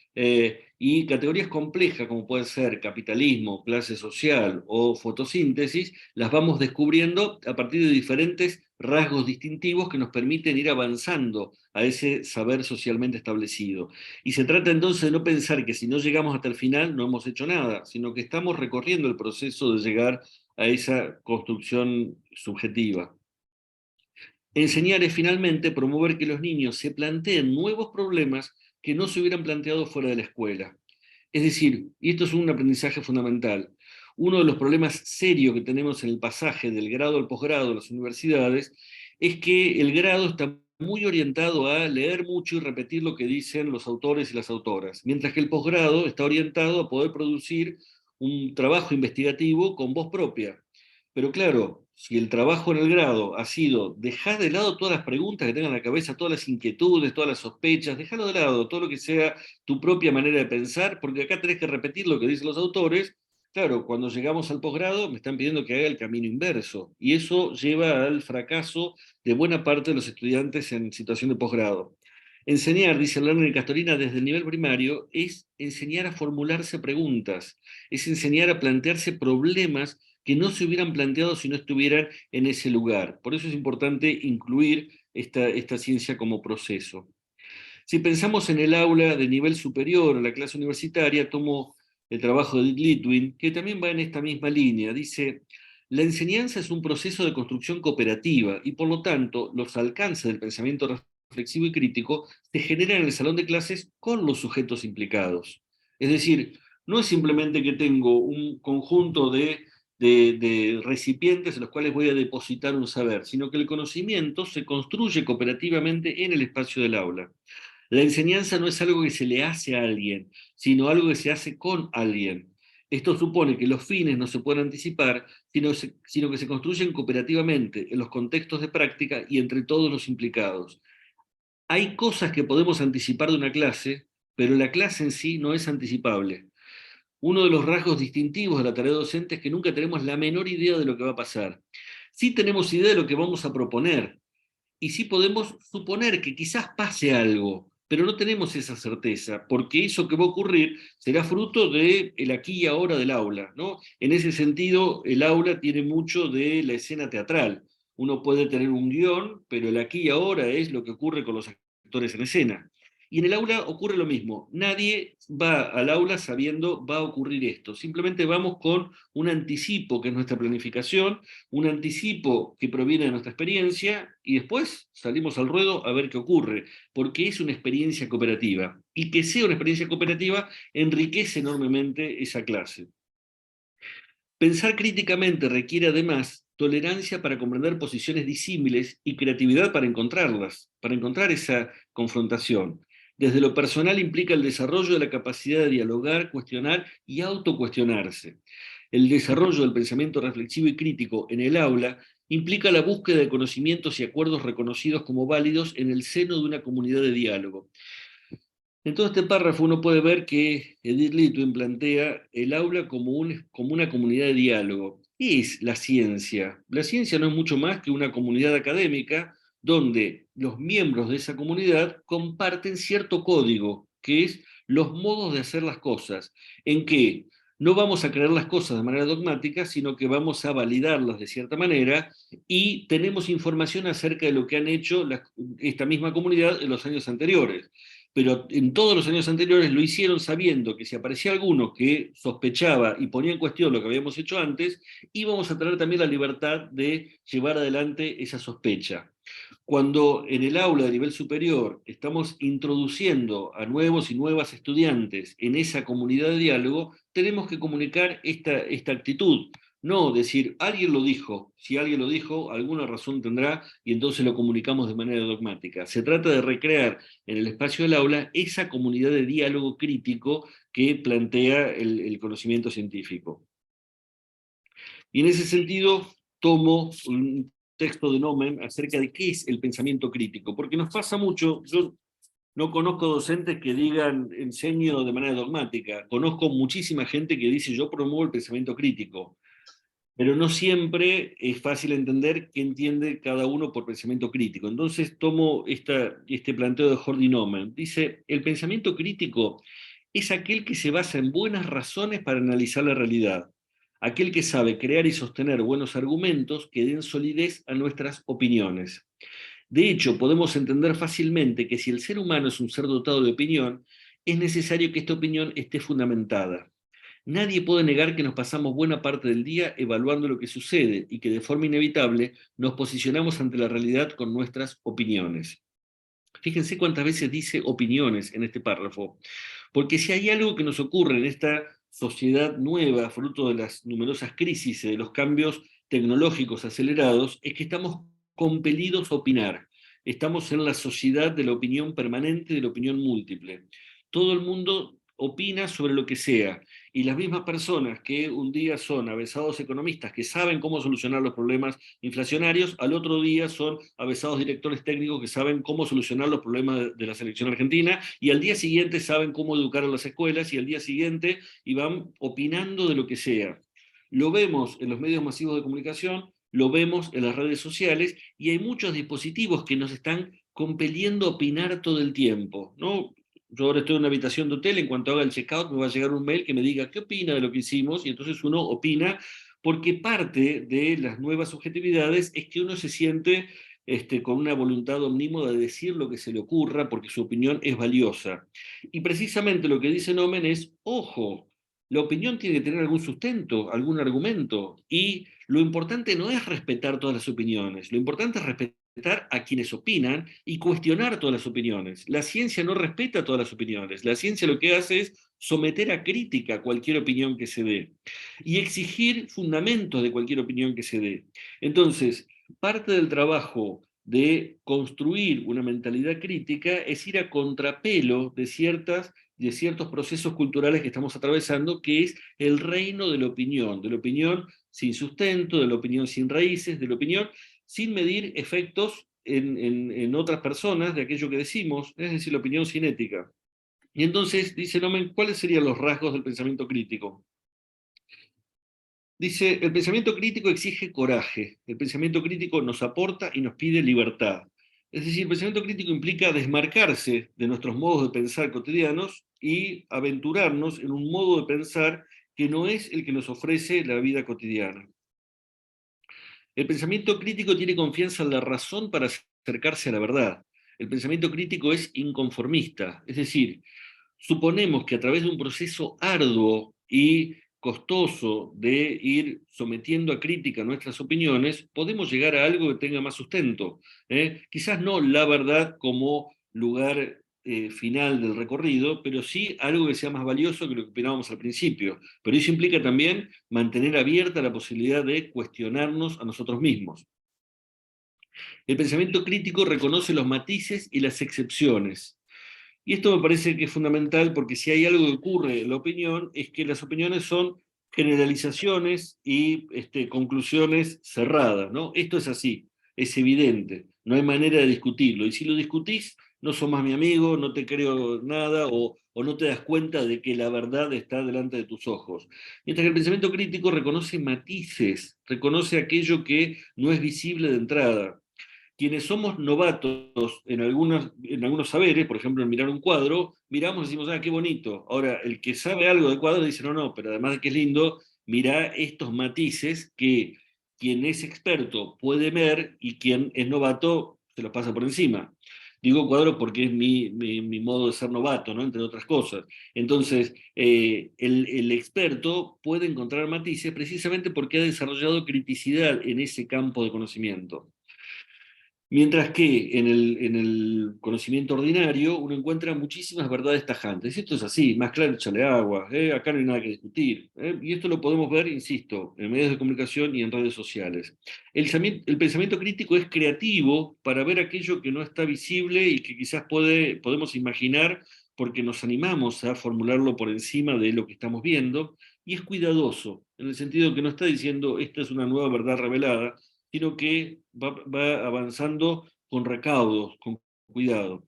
y categorías complejas como pueden ser capitalismo, clase social o fotosíntesis, las vamos descubriendo a partir de diferentes rasgos distintivos que nos permiten ir avanzando a ese saber socialmente establecido. Y se trata entonces de no pensar que si no llegamos hasta el final no hemos hecho nada, sino que estamos recorriendo el proceso de llegar a esa construcción subjetiva. Enseñar es finalmente promover que los niños se planteen nuevos problemas que no se hubieran planteado fuera de la escuela. Es decir, y esto es un aprendizaje fundamental, uno de los problemas serios que tenemos en el pasaje del grado al posgrado en las universidades es que el grado está muy orientado a leer mucho y repetir lo que dicen los autores y las autoras, mientras que el posgrado está orientado a poder producir un trabajo investigativo con voz propia. Pero claro, si el trabajo en el grado ha sido dejar de lado todas las preguntas que tengan en la cabeza, todas las inquietudes, todas las sospechas, dejarlo de lado, todo lo que sea tu propia manera de pensar, porque acá tenés que repetir lo que dicen los autores. Claro, cuando llegamos al posgrado me están pidiendo que haga el camino inverso, y eso lleva al fracaso de buena parte de los estudiantes en situación de posgrado. Enseñar, dice Lerner y Castorina, desde el nivel primario, es enseñar a formularse preguntas, es enseñar a plantearse problemas que no se hubieran planteado si no estuvieran en ese lugar. Por eso es importante incluir esta ciencia como proceso. Si pensamos en el aula de nivel superior, en la clase universitaria, tomo el trabajo de Edith Litwin, que también va en esta misma línea. Dice, la enseñanza es un proceso de construcción cooperativa y por lo tanto los alcances del pensamiento reflexivo y crítico se generan en el salón de clases con los sujetos implicados. Es decir, no es simplemente que tengo un conjunto de recipientes en los cuales voy a depositar un saber, sino que el conocimiento se construye cooperativamente en el espacio del aula. La enseñanza no es algo que se le hace a alguien, sino algo que se hace con alguien. Esto supone que los fines no se pueden anticipar, sino que se construyen cooperativamente en los contextos de práctica y entre todos los implicados. Hay cosas que podemos anticipar de una clase, pero la clase en sí no es anticipable. Uno de los rasgos distintivos de la tarea docente es que nunca tenemos la menor idea de lo que va a pasar. Sí tenemos idea de lo que vamos a proponer, y sí podemos suponer que quizás pase algo, pero no tenemos esa certeza, porque eso que va a ocurrir será fruto del aquí y ahora del aula, ¿no? En ese sentido, el aula tiene mucho de la escena teatral. Uno puede tener un guión, pero el aquí y ahora es lo que ocurre con los actores en escena. Y en el aula ocurre lo mismo. Nadie va al aula sabiendo va a ocurrir esto. Simplemente vamos con un anticipo, que es nuestra planificación, un anticipo que proviene de nuestra experiencia, y después salimos al ruedo a ver qué ocurre, porque es una experiencia cooperativa. Y que sea una experiencia cooperativa enriquece enormemente esa clase. Pensar críticamente requiere además tolerancia para comprender posiciones disímiles y creatividad para encontrarlas, para encontrar esa confrontación. Desde lo personal implica el desarrollo de la capacidad de dialogar, cuestionar y autocuestionarse. El desarrollo del pensamiento reflexivo y crítico en el aula implica la búsqueda de conocimientos y acuerdos reconocidos como válidos en el seno de una comunidad de diálogo. En todo este párrafo uno puede ver que Edith Litwin plantea el aula como una comunidad de diálogo. ¿Qué es la ciencia? La ciencia no es mucho más que una comunidad académica donde los miembros de esa comunidad comparten cierto código, que es los modos de hacer las cosas, en que no vamos a creer las cosas de manera dogmática, sino que vamos a validarlas de cierta manera y tenemos información acerca de lo que han hecho esta misma comunidad en los años anteriores, pero en todos los años anteriores lo hicieron sabiendo que si aparecía alguno que sospechaba y ponía en cuestión lo que habíamos hecho antes, íbamos a tener también la libertad de llevar adelante esa sospecha. Cuando en el aula de nivel superior estamos introduciendo a nuevos y nuevas estudiantes en esa comunidad de diálogo, tenemos que comunicar esta actitud. No decir, alguien lo dijo, si alguien lo dijo, alguna razón tendrá y entonces lo comunicamos de manera dogmática. Se trata de recrear en el espacio del aula esa comunidad de diálogo crítico que plantea el conocimiento científico. Y en ese sentido, tomo un texto de Nomen acerca de qué es el pensamiento crítico, porque nos pasa mucho, yo no conozco docentes que digan enseño de manera dogmática, conozco muchísima gente que dice yo promuevo el pensamiento crítico, pero no siempre es fácil entender qué entiende cada uno por pensamiento crítico. Entonces tomo este planteo de Jordi Nomen. Dice, el pensamiento crítico es aquel que se basa en buenas razones para analizar la realidad, aquel que sabe crear y sostener buenos argumentos que den solidez a nuestras opiniones. De hecho, podemos entender fácilmente que si el ser humano es un ser dotado de opinión, es necesario que esta opinión esté fundamentada. Nadie puede negar que nos pasamos buena parte del día evaluando lo que sucede y que de forma inevitable nos posicionamos ante la realidad con nuestras opiniones. Fíjense cuántas veces dice opiniones en este párrafo, porque si hay algo que nos ocurre en esta sociedad nueva, fruto de las numerosas crisis y de los cambios tecnológicos acelerados, es que estamos compelidos a opinar. Estamos en la sociedad de la opinión permanente, de la opinión múltiple. Todo el mundo opina sobre lo que sea, y las mismas personas que un día son avesados economistas que saben cómo solucionar los problemas inflacionarios, al otro día son avesados directores técnicos que saben cómo solucionar los problemas de la selección argentina, y al día siguiente saben cómo educar a las escuelas, y al día siguiente y van opinando de lo que sea. Lo vemos en los medios masivos de comunicación, lo vemos en las redes sociales, y hay muchos dispositivos que nos están compeliendo a opinar todo el tiempo, ¿no? Yo ahora estoy en una habitación de hotel, en cuanto haga el checkout me va a llegar un mail que me diga qué opina de lo que hicimos, y entonces uno opina, porque parte de las nuevas subjetividades es que uno se siente con una voluntad omnímoda de decir lo que se le ocurra, porque su opinión es valiosa. Y precisamente lo que dice Nomen es, ojo, La opinión tiene que tener algún sustento, algún argumento, y lo importante no es respetar todas las opiniones, lo importante es respetar a quienes opinan y cuestionar todas las opiniones. La ciencia no respeta todas las opiniones, la ciencia lo que hace es someter a crítica cualquier opinión que se dé y exigir fundamentos de cualquier opinión que se dé. Entonces, parte del trabajo de construir una mentalidad crítica es ir a contrapelo de ciertos procesos culturales que estamos atravesando, que es el reino de la opinión sin sustento, de la opinión sin raíces, de la opinión sin medir efectos en otras personas de aquello que decimos, es decir, la opinión sin ética. Y entonces, dice Nomen, ¿cuáles serían los rasgos del pensamiento crítico? Dice, el pensamiento crítico exige coraje, el pensamiento crítico nos aporta y nos pide libertad. Es decir, el pensamiento crítico implica desmarcarse de nuestros modos de pensar cotidianos y aventurarnos en un modo de pensar que no es el que nos ofrece la vida cotidiana. El pensamiento crítico tiene confianza en la razón para acercarse a la verdad. El pensamiento crítico es inconformista, es decir, suponemos que a través de un proceso arduo y costoso de ir sometiendo a crítica nuestras opiniones, podemos llegar a algo que tenga más sustento. Quizás no la verdad como lugar final del recorrido, pero sí algo que sea más valioso que lo que opinábamos al principio. Pero eso implica también mantener abierta la posibilidad de cuestionarnos a nosotros mismos. El pensamiento crítico reconoce los matices y las excepciones. Y esto me parece que es fundamental porque si hay algo que ocurre en la opinión es que las opiniones son generalizaciones y conclusiones cerradas, ¿no? Esto es así, es evidente, no hay manera de discutirlo. Y si lo discutís, no sos más mi amigo, no te creo nada o no te das cuenta de que la verdad está delante de tus ojos. Mientras que el pensamiento crítico reconoce matices, reconoce aquello que no es visible de entrada. Quienes somos novatos en algunos saberes, por ejemplo, en mirar un cuadro, miramos y decimos, ah, qué bonito. Ahora, el que sabe algo de cuadro dice, no, no, pero además de que es lindo, mira estos matices que quien es experto puede ver y quien es novato se los pasa por encima. Digo cuadro porque es mi modo de ser novato, ¿no? Entre otras cosas. Entonces, el experto puede encontrar matices precisamente porque ha desarrollado criticidad en ese campo de conocimiento. Mientras que en el conocimiento ordinario uno encuentra muchísimas verdades tajantes. Esto es así, más claro, échale agua, acá no hay nada que discutir. Y esto lo podemos ver, insisto, en medios de comunicación y en redes sociales. El pensamiento crítico es creativo para ver aquello que no está visible y que quizás podemos imaginar porque nos animamos a formularlo por encima de lo que estamos viendo, y es cuidadoso, en el sentido que no está diciendo esta es una nueva verdad revelada, sino que va avanzando con recaudos, con cuidado.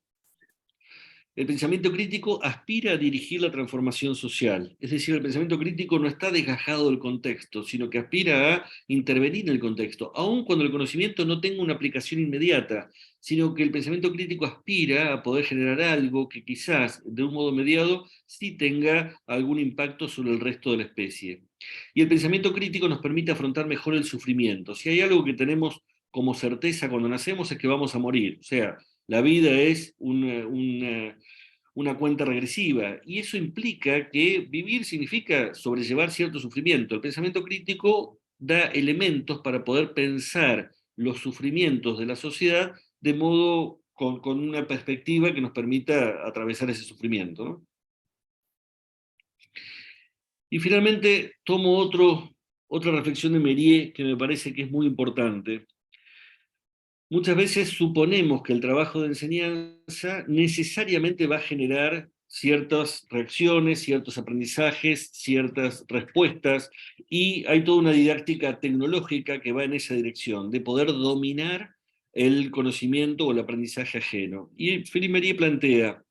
El pensamiento crítico aspira a dirigir la transformación social, es decir, el pensamiento crítico no está desgajado del contexto, sino que aspira a intervenir en el contexto, aun cuando el conocimiento no tenga una aplicación inmediata, sino que el pensamiento crítico aspira a poder generar algo que quizás de un modo mediado sí tenga algún impacto sobre el resto de la especie. Y el pensamiento crítico nos permite afrontar mejor el sufrimiento. Si hay algo que tenemos como certeza cuando nacemos es que vamos a morir, o sea, la vida es una cuenta regresiva, y eso implica que vivir significa sobrellevar cierto sufrimiento. El pensamiento crítico da elementos para poder pensar los sufrimientos de la sociedad de modo con una perspectiva que nos permita atravesar ese sufrimiento, ¿no? Y finalmente tomo otra reflexión de Mériès que me parece que es muy importante. Muchas veces suponemos que el trabajo de enseñanza necesariamente va a generar ciertas reacciones, ciertos aprendizajes, ciertas respuestas, y hay toda una didáctica tecnológica que va en esa dirección, de poder dominar el conocimiento o el aprendizaje ajeno. Y Philippe Mériès plantea,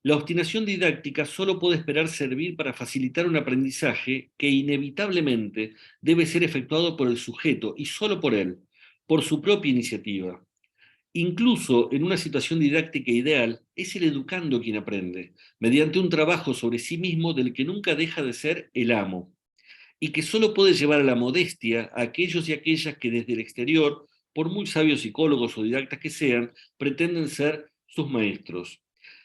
la obstinación didáctica solo puede esperar servir para facilitar un aprendizaje que inevitablemente debe ser efectuado por el sujeto y solo por él, por su propia iniciativa. Incluso en una situación didáctica ideal, es el educando quien aprende, mediante un trabajo sobre sí mismo del que nunca deja de ser el amo, y que solo puede llevar a la modestia a aquellos y aquellas que desde el exterior, por muy sabios psicólogos o didactas que sean, pretenden ser sus maestros.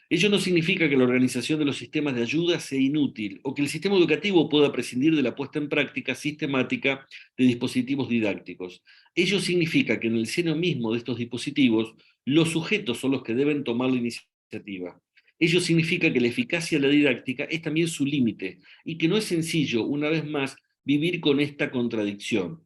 Ello no significa que la organización de los sistemas de ayuda sea inútil o que el sistema educativo pueda prescindir de la puesta en práctica sistemática de dispositivos didácticos. Ello significa que en el seno mismo de estos dispositivos, los sujetos son los que deben tomar la iniciativa. Ello significa que la eficacia de la didáctica es también su límite y que no es sencillo, una vez más, vivir con esta contradicción.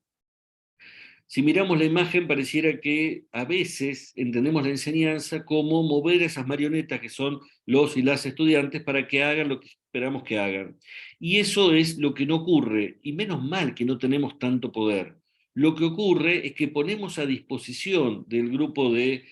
Si miramos la imagen, pareciera que a veces entendemos la enseñanza como mover a esas marionetas que son los y las estudiantes para que hagan lo que esperamos que hagan. Y eso es lo que no ocurre, y menos mal que no tenemos tanto poder. Lo que ocurre es que ponemos a disposición del grupo de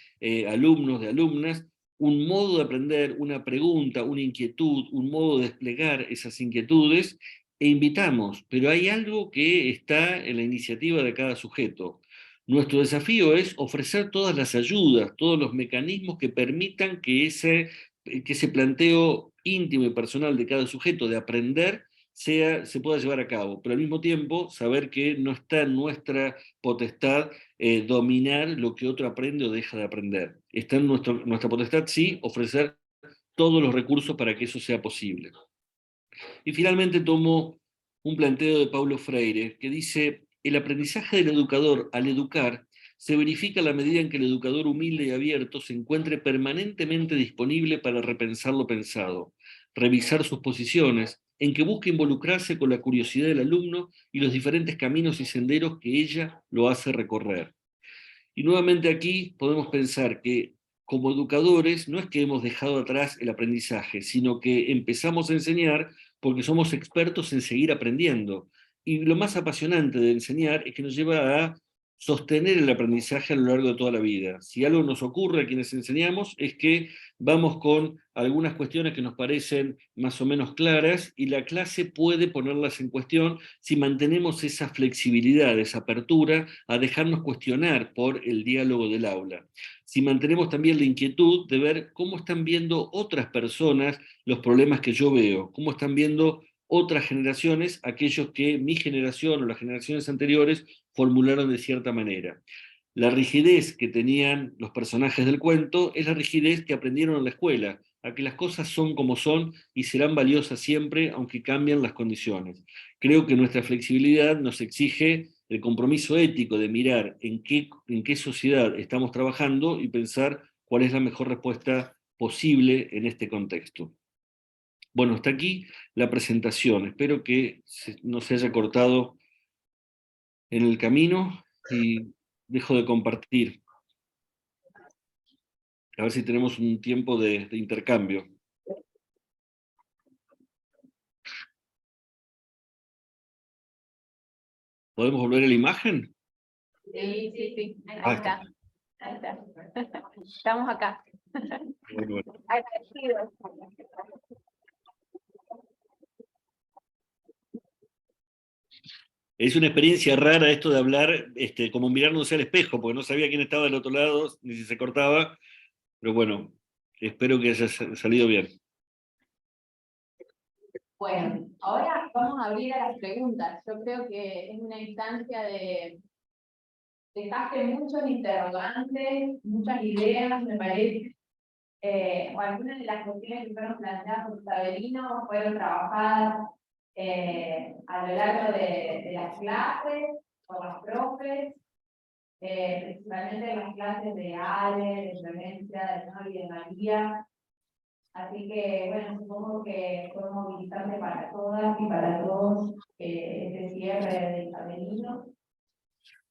alumnos, de alumnas, un modo de aprender, una pregunta, una inquietud, un modo de desplegar esas inquietudes, e invitamos, pero hay algo que está en la iniciativa de cada sujeto. Nuestro desafío es ofrecer todas las ayudas, todos los mecanismos que permitan que ese planteo íntimo y personal de cada sujeto de aprender se pueda llevar a cabo, pero al mismo tiempo saber que no está en nuestra potestad dominar lo que otro aprende o deja de aprender. Está en nuestra potestad, sí, ofrecer todos los recursos para que eso sea posible. Y finalmente tomo un planteo de Paulo Freire que dice: el aprendizaje del educador al educar se verifica a la medida en que el educador humilde y abierto se encuentre permanentemente disponible para repensar lo pensado, revisar sus posiciones, en que busque involucrarse con la curiosidad del alumno y los diferentes caminos y senderos que ella lo hace recorrer. Y nuevamente aquí podemos pensar que como educadores no es que hemos dejado atrás el aprendizaje, sino que empezamos a enseñar porque somos expertos en seguir aprendiendo. Y lo más apasionante de enseñar es que nos lleva a sostener el aprendizaje a lo largo de toda la vida. Si algo nos ocurre a quienes enseñamos es que vamos con algunas cuestiones que nos parecen más o menos claras y la clase puede ponerlas en cuestión si mantenemos esa flexibilidad, esa apertura a dejarnos cuestionar por el diálogo del aula. Si mantenemos también la inquietud de ver cómo están viendo otras personas los problemas que yo veo, cómo están viendo otras generaciones, aquellos que mi generación o las generaciones anteriores formularon de cierta manera. La rigidez que tenían los personajes del cuento es la rigidez que aprendieron en la escuela, a que las cosas son como son y serán valiosas siempre, aunque cambien las condiciones. Creo que nuestra flexibilidad nos exige el compromiso ético de mirar en qué sociedad estamos trabajando y pensar cuál es la mejor respuesta posible en este contexto. Bueno, hasta aquí la presentación. Espero que no se haya cortado en el camino y dejo de compartir. A ver si tenemos un tiempo de intercambio. ¿Podemos volver a la imagen? Sí, sí, sí. Ahí Ah, está. Ahí está. Estamos acá. Bueno. Agradecidos. Es una experiencia rara esto de hablar como mirándose al espejo, porque no sabía quién estaba del otro lado, ni si se cortaba, pero bueno, espero que haya salido bien. Bueno, ahora vamos a abrir a las preguntas. Yo creo que es una instancia de dejaste muchos interrogantes, muchas ideas, me parece. O algunas de las cuestiones que fueron planteadas por Saberino fueron trabajadas a lo largo de las clases, por los profes, principalmente en las clases de Ale, de Florencia, de Nori, de María. Así que, bueno, supongo que fue movilizante para todas y para todos este cierre del Saberino.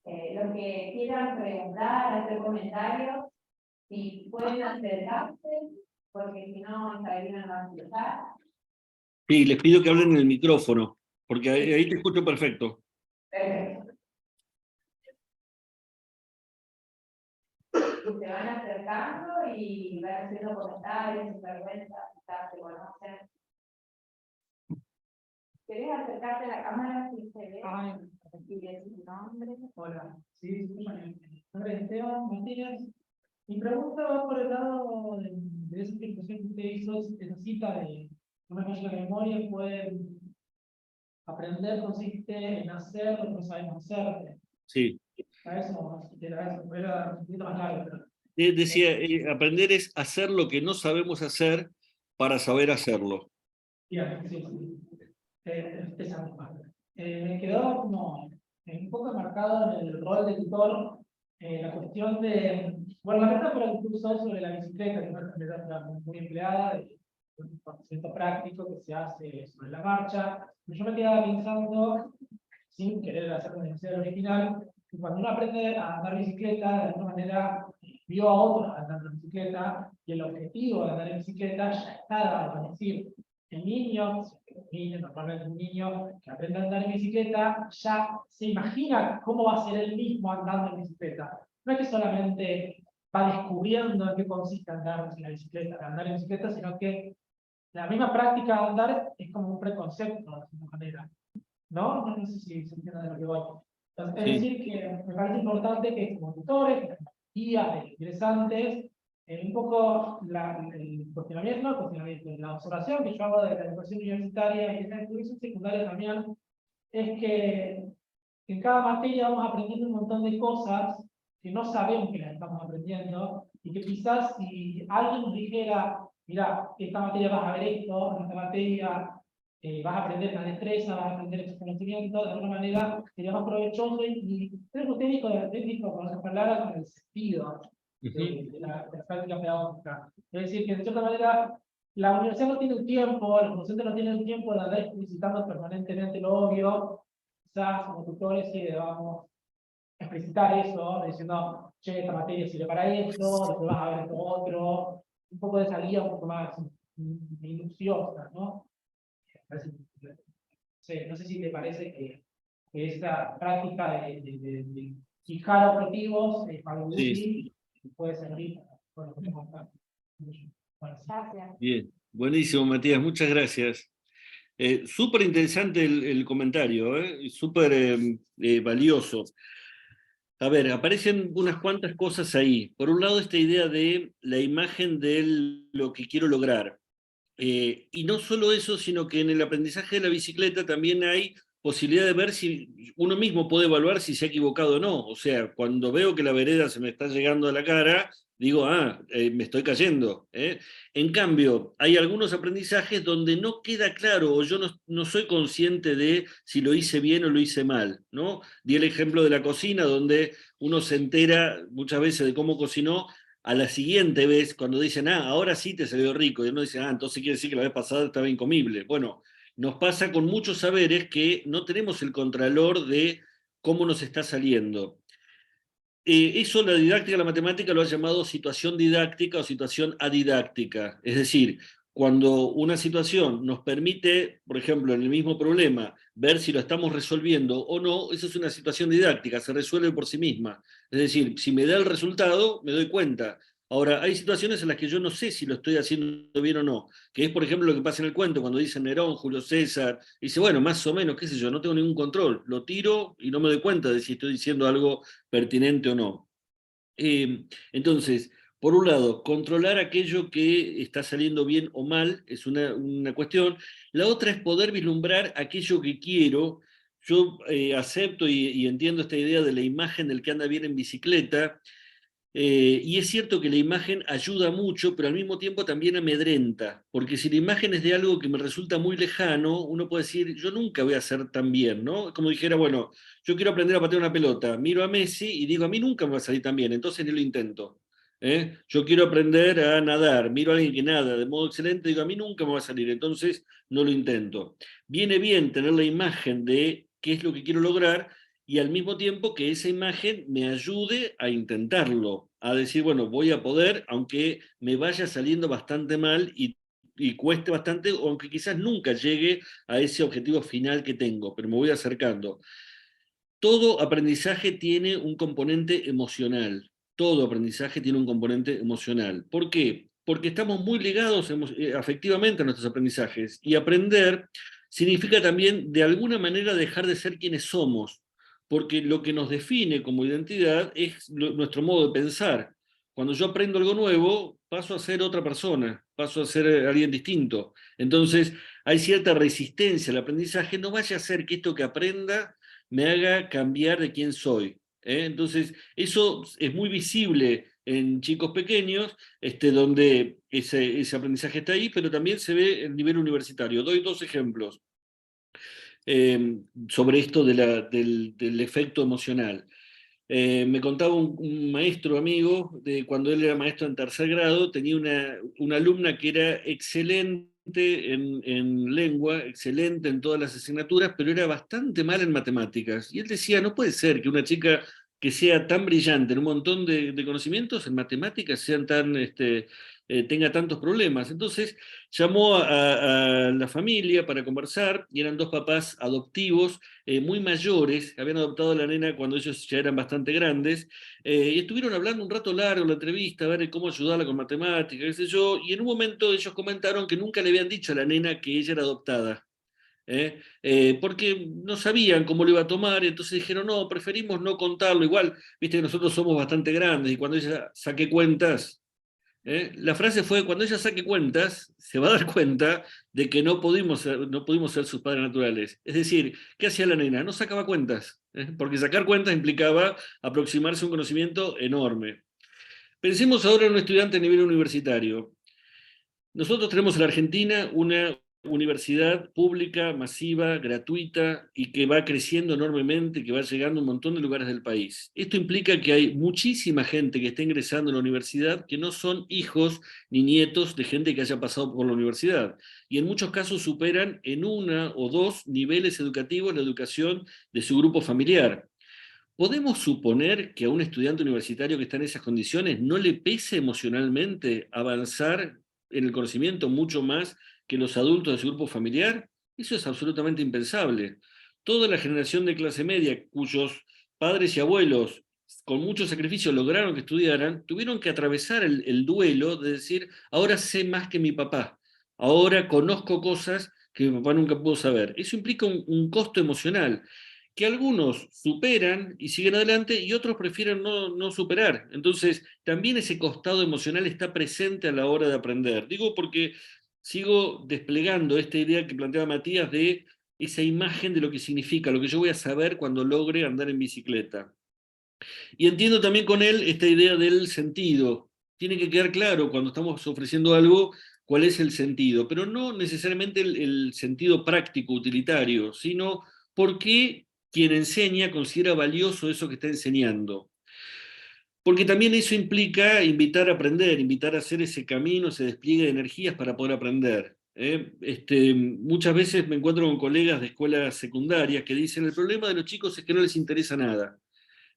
Los que quieran preguntar, hacer comentarios, si pueden acercarse, porque si no, Sabrina no va a empezar. Sí, les pido que hablen en el micrófono, porque ahí te escucho perfecto. Perfecto. Se van acercando y van haciendo comentarios, sin vergüenza, quizás se conocen. ¿Querés acercarte a la cámara si se ve? Y decir tu nombre. Hola, sí, mi nombre es Esteban Martínez. Mi pregunta va por el lado de esa explicación que usted hizo, esa cita de una cosa de memoria puede aprender consiste en hacer lo que no sabemos hacer. Sí. A eso, era un poquito más largo, pero Decía, aprender es hacer lo que no sabemos hacer para saber hacerlo. Bien, sí, sí. Esa misma. Me quedó como un poco marcado en el rol de tutor la cuestión de, bueno, la metáfora que tú usó sobre la bicicleta, que es una metáfora muy empleada, de un conocimiento práctico que se hace sobre la marcha. Yo me quedaba pensando, sin querer hacer una necesidad original, que cuando uno aprende a andar bicicleta, de alguna manera vio a otros andando en bicicleta, y el objetivo de andar en bicicleta ya está dado. Es decir, el niño, normalmente un niño que aprende a andar en bicicleta, ya se imagina cómo va a ser él mismo andando en bicicleta. No es que solamente va descubriendo en qué consiste andar en bicicleta, sino que la misma práctica de andar es como un preconcepto, de alguna manera. ¿No? No sé si se entiende de lo que voy. Entonces, es Sí. decir, que me parece importante que como tutores, guías de ingresantes, un poco el cuestionamiento, la observación que yo hago de la educación universitaria y de la educación secundaria también, es que en cada materia vamos aprendiendo un montón de cosas que no sabemos que las estamos aprendiendo, y que quizás si alguien nos dijera, mira, esta materia vas a ver esto, en esta materia vas a aprender la destreza, vas a aprender estos conocimientos, de alguna manera sería más provechoso y creo que usted dijo con las palabras, con el sentido de la práctica pedagógica. Es decir, que de cierta manera la universidad no tiene el tiempo, los docentes no tienen el tiempo de andar explicitando permanentemente lo obvio. Quizás como tutores sí debamos explicitar eso, diciendo, che, esta materia sirve para esto, después vas a ver esto otro, un poco de esa guía un poco más minuciosa, ¿no? Sí, no sé si te parece que esta práctica de fijar objetivos es algo Sí. útil y puede servir para lo que tenemos acá. Bueno, sí. Gracias. Bien, buenísimo, Matías, muchas gracias. Súper interesante el comentario, súper valioso. A ver, aparecen unas cuantas cosas ahí. Por un lado, esta idea de la imagen de lo que quiero lograr. Y no solo eso, sino que en el aprendizaje de la bicicleta también hay posibilidad de ver si uno mismo puede evaluar si se ha equivocado o no. O sea, cuando veo que la vereda se me está llegando a la cara, digo, me estoy cayendo. En cambio, hay algunos aprendizajes donde no queda claro o yo no soy consciente de si lo hice bien o lo hice mal, ¿no? Di el ejemplo de la cocina, donde uno se entera muchas veces de cómo cocinó a la siguiente vez, cuando dicen, ahora sí te salió rico, y uno dice, entonces quiere decir que la vez pasada estaba incomible. Bueno, nos pasa con muchos saberes que no tenemos el contralor de cómo nos está saliendo. Eso la didáctica de la matemática lo ha llamado situación didáctica o situación adidáctica. Es decir, cuando una situación nos permite, por ejemplo, en el mismo problema, ver si lo estamos resolviendo o no, eso es una situación didáctica, se resuelve por sí misma. Es decir, si me da el resultado, me doy cuenta. Ahora, hay situaciones en las que yo no sé si lo estoy haciendo bien o no, que es, por ejemplo, lo que pasa en el cuento, cuando dicen Nerón, Julio César, dice, bueno, más o menos, qué sé yo, no tengo ningún control, lo tiro y no me doy cuenta de si estoy diciendo algo pertinente o no. Entonces, por un lado, controlar aquello que está saliendo bien o mal es una cuestión. La otra es poder vislumbrar aquello que quiero. Yo acepto y entiendo esta idea de la imagen del que anda bien en bicicleta, y es cierto que la imagen ayuda mucho, pero al mismo tiempo también amedrenta, porque si la imagen es de algo que me resulta muy lejano, uno puede decir, yo nunca voy a hacer tan bien, ¿no? Como dijera, bueno, yo quiero aprender a patear una pelota, miro a Messi y digo, a mí nunca me va a salir tan bien, entonces ni lo intento. Yo quiero aprender a nadar, miro a alguien que nada de modo excelente, digo, a mí nunca me va a salir, entonces no lo intento. Viene bien tener la imagen de qué es lo que quiero lograr, y al mismo tiempo que esa imagen me ayude a intentarlo, a decir, bueno, voy a poder, aunque me vaya saliendo bastante mal y cueste bastante, o aunque quizás nunca llegue a ese objetivo final que tengo, pero me voy acercando. Todo aprendizaje tiene un componente emocional. Todo aprendizaje tiene un componente emocional. ¿Por qué? Porque estamos muy ligados afectivamente a nuestros aprendizajes, y aprender significa también de alguna manera dejar de ser quienes somos, porque lo que nos define como identidad es nuestro modo de pensar. Cuando yo aprendo algo nuevo, paso a ser otra persona, paso a ser alguien distinto. Entonces, hay cierta resistencia al aprendizaje. No vaya a ser que esto que aprenda me haga cambiar de quién soy. Entonces, eso es muy visible en chicos pequeños, donde ese aprendizaje está ahí, pero también se ve en nivel universitario. Doy dos ejemplos sobre esto del efecto emocional. Me contaba un maestro amigo, de cuando él era maestro en tercer grado, tenía una alumna que era excelente en lengua, excelente en todas las asignaturas, pero era bastante mal en matemáticas. Y él decía, no puede ser que una chica que sea tan brillante en un montón de conocimientos, en matemáticas sean tenga tantos problemas. Entonces llamó a la familia para conversar, y eran dos papás adoptivos muy mayores, habían adoptado a la nena cuando ellos ya eran bastante grandes, y estuvieron hablando un rato largo en la entrevista, a ver cómo ayudarla con matemáticas, qué sé yo, y en un momento ellos comentaron que nunca le habían dicho a la nena que ella era adoptada. Porque no sabían cómo lo iba a tomar, y entonces dijeron, no, preferimos no contarlo, igual, viste que nosotros somos bastante grandes, y cuando ella saque cuentas, la frase fue, cuando ella saque cuentas, se va a dar cuenta de que no pudimos ser sus padres naturales. Es decir, ¿qué hacía la nena? No sacaba cuentas, porque sacar cuentas implicaba aproximarse a un conocimiento enorme. Pensemos ahora en un estudiante a nivel universitario. Nosotros tenemos en la Argentina una universidad pública, masiva, gratuita y que va creciendo enormemente, que va llegando a un montón de lugares del país. Esto implica que hay muchísima gente que está ingresando a la universidad que no son hijos ni nietos de gente que haya pasado por la universidad. Y en muchos casos superan en una o dos niveles educativos la educación de su grupo familiar. ¿Podemos suponer que a un estudiante universitario que está en esas condiciones no le pese emocionalmente avanzar en el conocimiento mucho más que los adultos de su grupo familiar? Eso es absolutamente impensable. Toda la generación de clase media, cuyos padres y abuelos con mucho sacrificio lograron que estudiaran, tuvieron que atravesar el duelo de decir, ahora sé más que mi papá, ahora conozco cosas que mi papá nunca pudo saber. Eso implica un costo emocional que algunos superan y siguen adelante y otros prefieren no superar. Entonces, también ese costado emocional está presente a la hora de aprender. Digo porque sigo desplegando esta idea que planteaba Matías de esa imagen de lo que significa, lo que yo voy a saber cuando logre andar en bicicleta. Y entiendo también con él esta idea del sentido. Tiene que quedar claro cuando estamos ofreciendo algo cuál es el sentido, pero no necesariamente el sentido práctico, utilitario, sino por qué quien enseña considera valioso eso que está enseñando. Porque también eso implica invitar a aprender, invitar a hacer ese camino, ese despliegue de energías para poder aprender. Muchas veces me encuentro con colegas de escuelas secundarias que dicen, el problema de los chicos es que no les interesa nada.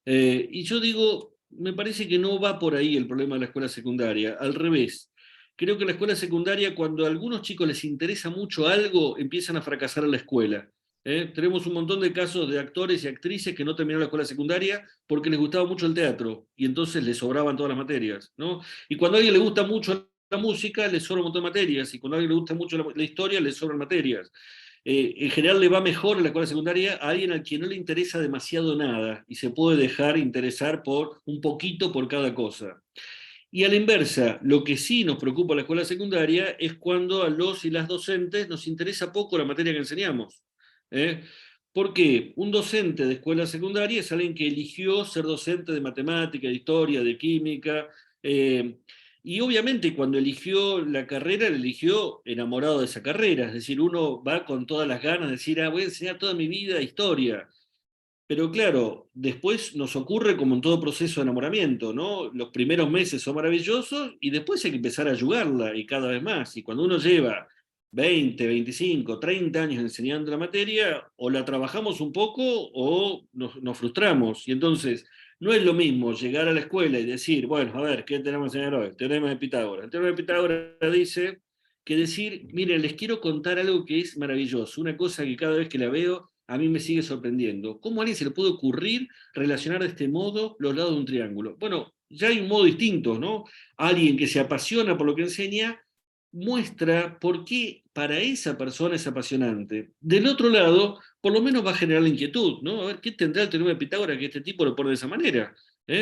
Y yo digo, me parece que no va por ahí el problema de la escuela secundaria, al revés. Creo que la escuela secundaria, cuando a algunos chicos les interesa mucho algo, empiezan a fracasar en la escuela. Tenemos un montón de casos de actores y actrices que no terminaron la escuela secundaria porque les gustaba mucho el teatro y entonces les sobraban todas las materias, ¿no? Y cuando a alguien le gusta mucho la música, le sobra un montón de materias, y cuando a alguien le gusta mucho la historia, le sobran materias. En general le va mejor en la escuela secundaria a alguien al quien no le interesa demasiado nada y se puede dejar interesar por un poquito por cada cosa. Y a la inversa, lo que sí nos preocupa en la escuela secundaria es cuando a los y las docentes nos interesa poco la materia que enseñamos. ¿eh? Porque un docente de escuela secundaria es alguien que eligió ser docente de matemática, de historia, de química, y obviamente cuando eligió la carrera, la eligió enamorado de esa carrera, es decir, uno va con todas las ganas de decir, voy a enseñar toda mi vida historia. Pero claro, después nos ocurre como en todo proceso de enamoramiento, ¿no? Los primeros meses son maravillosos y después hay que empezar a ayudarla y cada vez más. Y cuando uno lleva 20, 25, 30 años enseñando la materia, o la trabajamos un poco o nos frustramos. Y entonces no es lo mismo llegar a la escuela y decir, bueno, a ver, ¿qué tenemos que enseñar hoy? Teorema de Pitágoras. El teorema de Pitágoras dice que decir, miren, les quiero contar algo que es maravilloso, una cosa que cada vez que la veo a mí me sigue sorprendiendo. ¿Cómo a alguien se le puede ocurrir relacionar de este modo los lados de un triángulo? Bueno, ya hay un modo distinto, ¿no? Alguien que se apasiona por lo que enseña muestra por qué para esa persona es apasionante. Del otro lado, por lo menos va a generar la inquietud, ¿no? A ver, ¿qué tendrá el teorema de Pitágoras que este tipo lo pone de esa manera?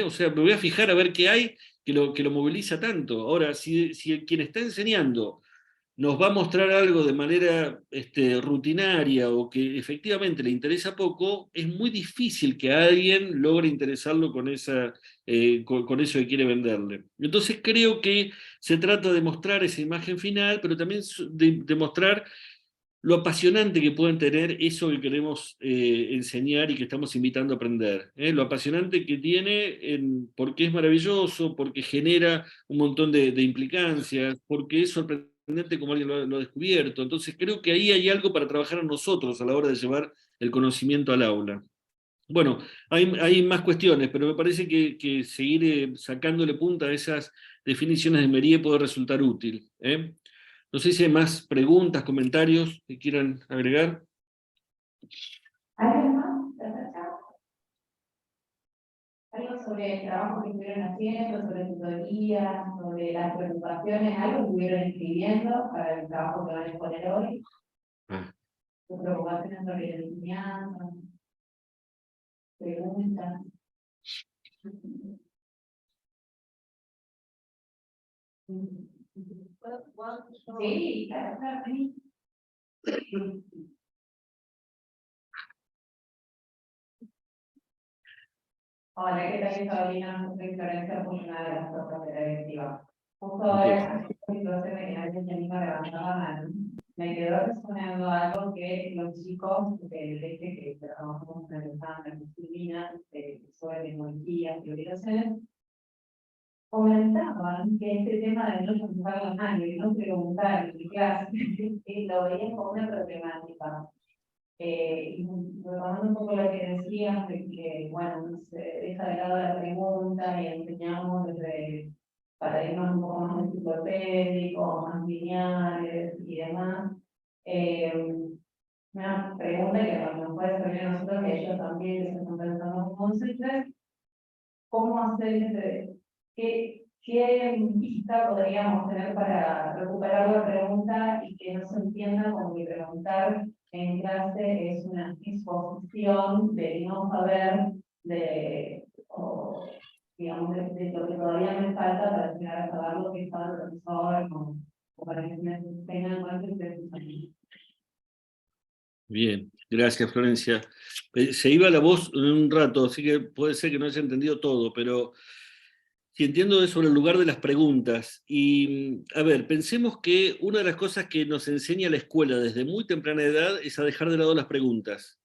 O sea, me voy a fijar a ver qué hay que lo moviliza tanto. Ahora, si quien está enseñando nos va a mostrar algo de manera rutinaria o que efectivamente le interesa poco, es muy difícil que alguien logre interesarlo con con eso que quiere venderle. Entonces creo que se trata de mostrar esa imagen final, pero también de mostrar lo apasionante que pueden tener eso que queremos enseñar y que estamos invitando a aprender. Lo apasionante que tiene porque es maravilloso, porque genera un montón de implicancias, porque es sorprendente como alguien lo ha descubierto. Entonces creo que ahí hay algo para trabajar a nosotros a la hora de llevar el conocimiento al aula. Bueno, hay más cuestiones, pero me parece que seguir sacándole punta a esas definiciones de Mériès puede resultar útil. No sé si hay más preguntas, comentarios que quieran agregar. ¿Alguien más? Algo sobre el trabajo que estuvieron haciendo, sobre tutorías, sobre las preocupaciones, algo que estuvieron escribiendo para el trabajo que van a exponer hoy. Sus preocupaciones sobre la enseñanza, preguntas. Sí, claro, claro, sí. Hola, ¿qué tal, Sabrina? Soy Florencia, soy una de las socias de la directiva. Justo ahora, en situación de que alguien se anima a levantar la mano, me quedó resonando algo que los chicos del este que trabajamos en el campo, en disciplinas sobre tecnologías y obligaciones, comentaban que este tema de no levantar la mano y no preguntar en clase, lo veían como una problemática. Y retomando un poco lo que decías, de que, bueno, se deja de lado la pregunta y enseñamos desde paradigmas un poco más enciclopédicos, más lineales y demás. Una pregunta que nos puede servir a nosotros, que ellos también que se están pensando como docentes, ¿cómo hacer qué pista podríamos tener para recuperar la pregunta y que no se entienda como que preguntar en clase es una exposición de no saber digamos, de lo que todavía me falta para llegar a saber lo que sabe el profesor o para que tengan en cuenta ustedes también? Bien, gracias Florencia. Se iba la voz en un rato, así que puede ser que no haya entendido todo, pero si entiendo es sobre el lugar de las preguntas. Y, a ver, pensemos que una de las cosas que nos enseña la escuela desde muy temprana edad es a dejar de lado las preguntas.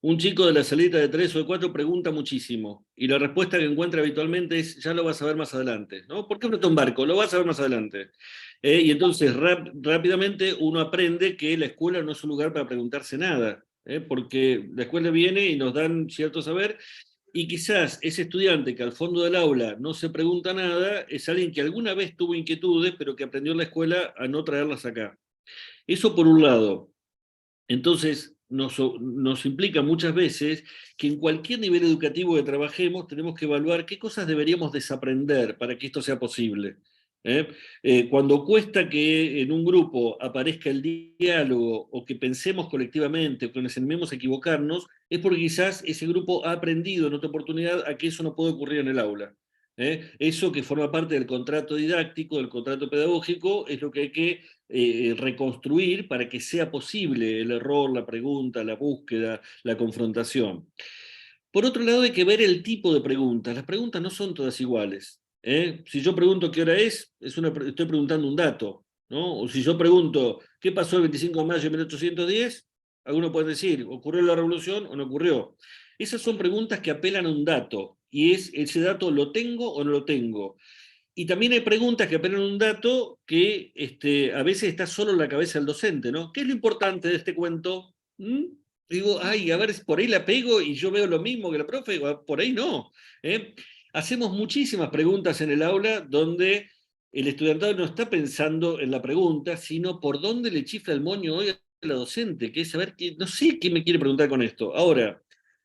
Un chico de la salita de 3 o de 4 pregunta muchísimo, y la respuesta que encuentra habitualmente es, ya lo vas a ver más adelante. ¿No? ¿Por qué flota un barco? Lo vas a ver más adelante. Y entonces rápidamente uno aprende que la escuela no es un lugar para preguntarse nada, porque la escuela viene y nos dan cierto saber, y quizás ese estudiante que al fondo del aula no se pregunta nada, es alguien que alguna vez tuvo inquietudes, pero que aprendió en la escuela a no traerlas acá. Eso por un lado. Entonces, nos implica muchas veces que en cualquier nivel educativo que trabajemos tenemos que evaluar qué cosas deberíamos desaprender para que esto sea posible. Cuando cuesta que en un grupo aparezca el diálogo o que pensemos colectivamente o que nos animemos a equivocarnos, es porque quizás ese grupo ha aprendido en otra oportunidad a que eso no puede ocurrir en el aula. Eso que forma parte del contrato didáctico, del contrato pedagógico, es lo que hay que reconstruir para que sea posible el error, la pregunta, la búsqueda, la confrontación. Por otro lado, hay que ver el tipo de preguntas. Las preguntas no son todas iguales. Si yo pregunto qué hora estoy preguntando un dato, ¿no? O si yo pregunto qué pasó el 25 de mayo de 1810, algunos pueden decir, ¿ocurrió la revolución o no ocurrió? Esas son preguntas que apelan a un dato, y ese dato lo tengo o no lo tengo. Y también hay preguntas que apelan a un dato que a veces está solo en la cabeza del docente, ¿no? ¿Qué es lo importante de este cuento? Digo, ay, a ver, por ahí la pego y yo veo lo mismo que la profe, por ahí no. Hacemos muchísimas preguntas en el aula donde el estudiantado no está pensando en la pregunta, sino por dónde le chifla el moño hoy a la docente, que es saber que no sé qué me quiere preguntar con esto. Ahora,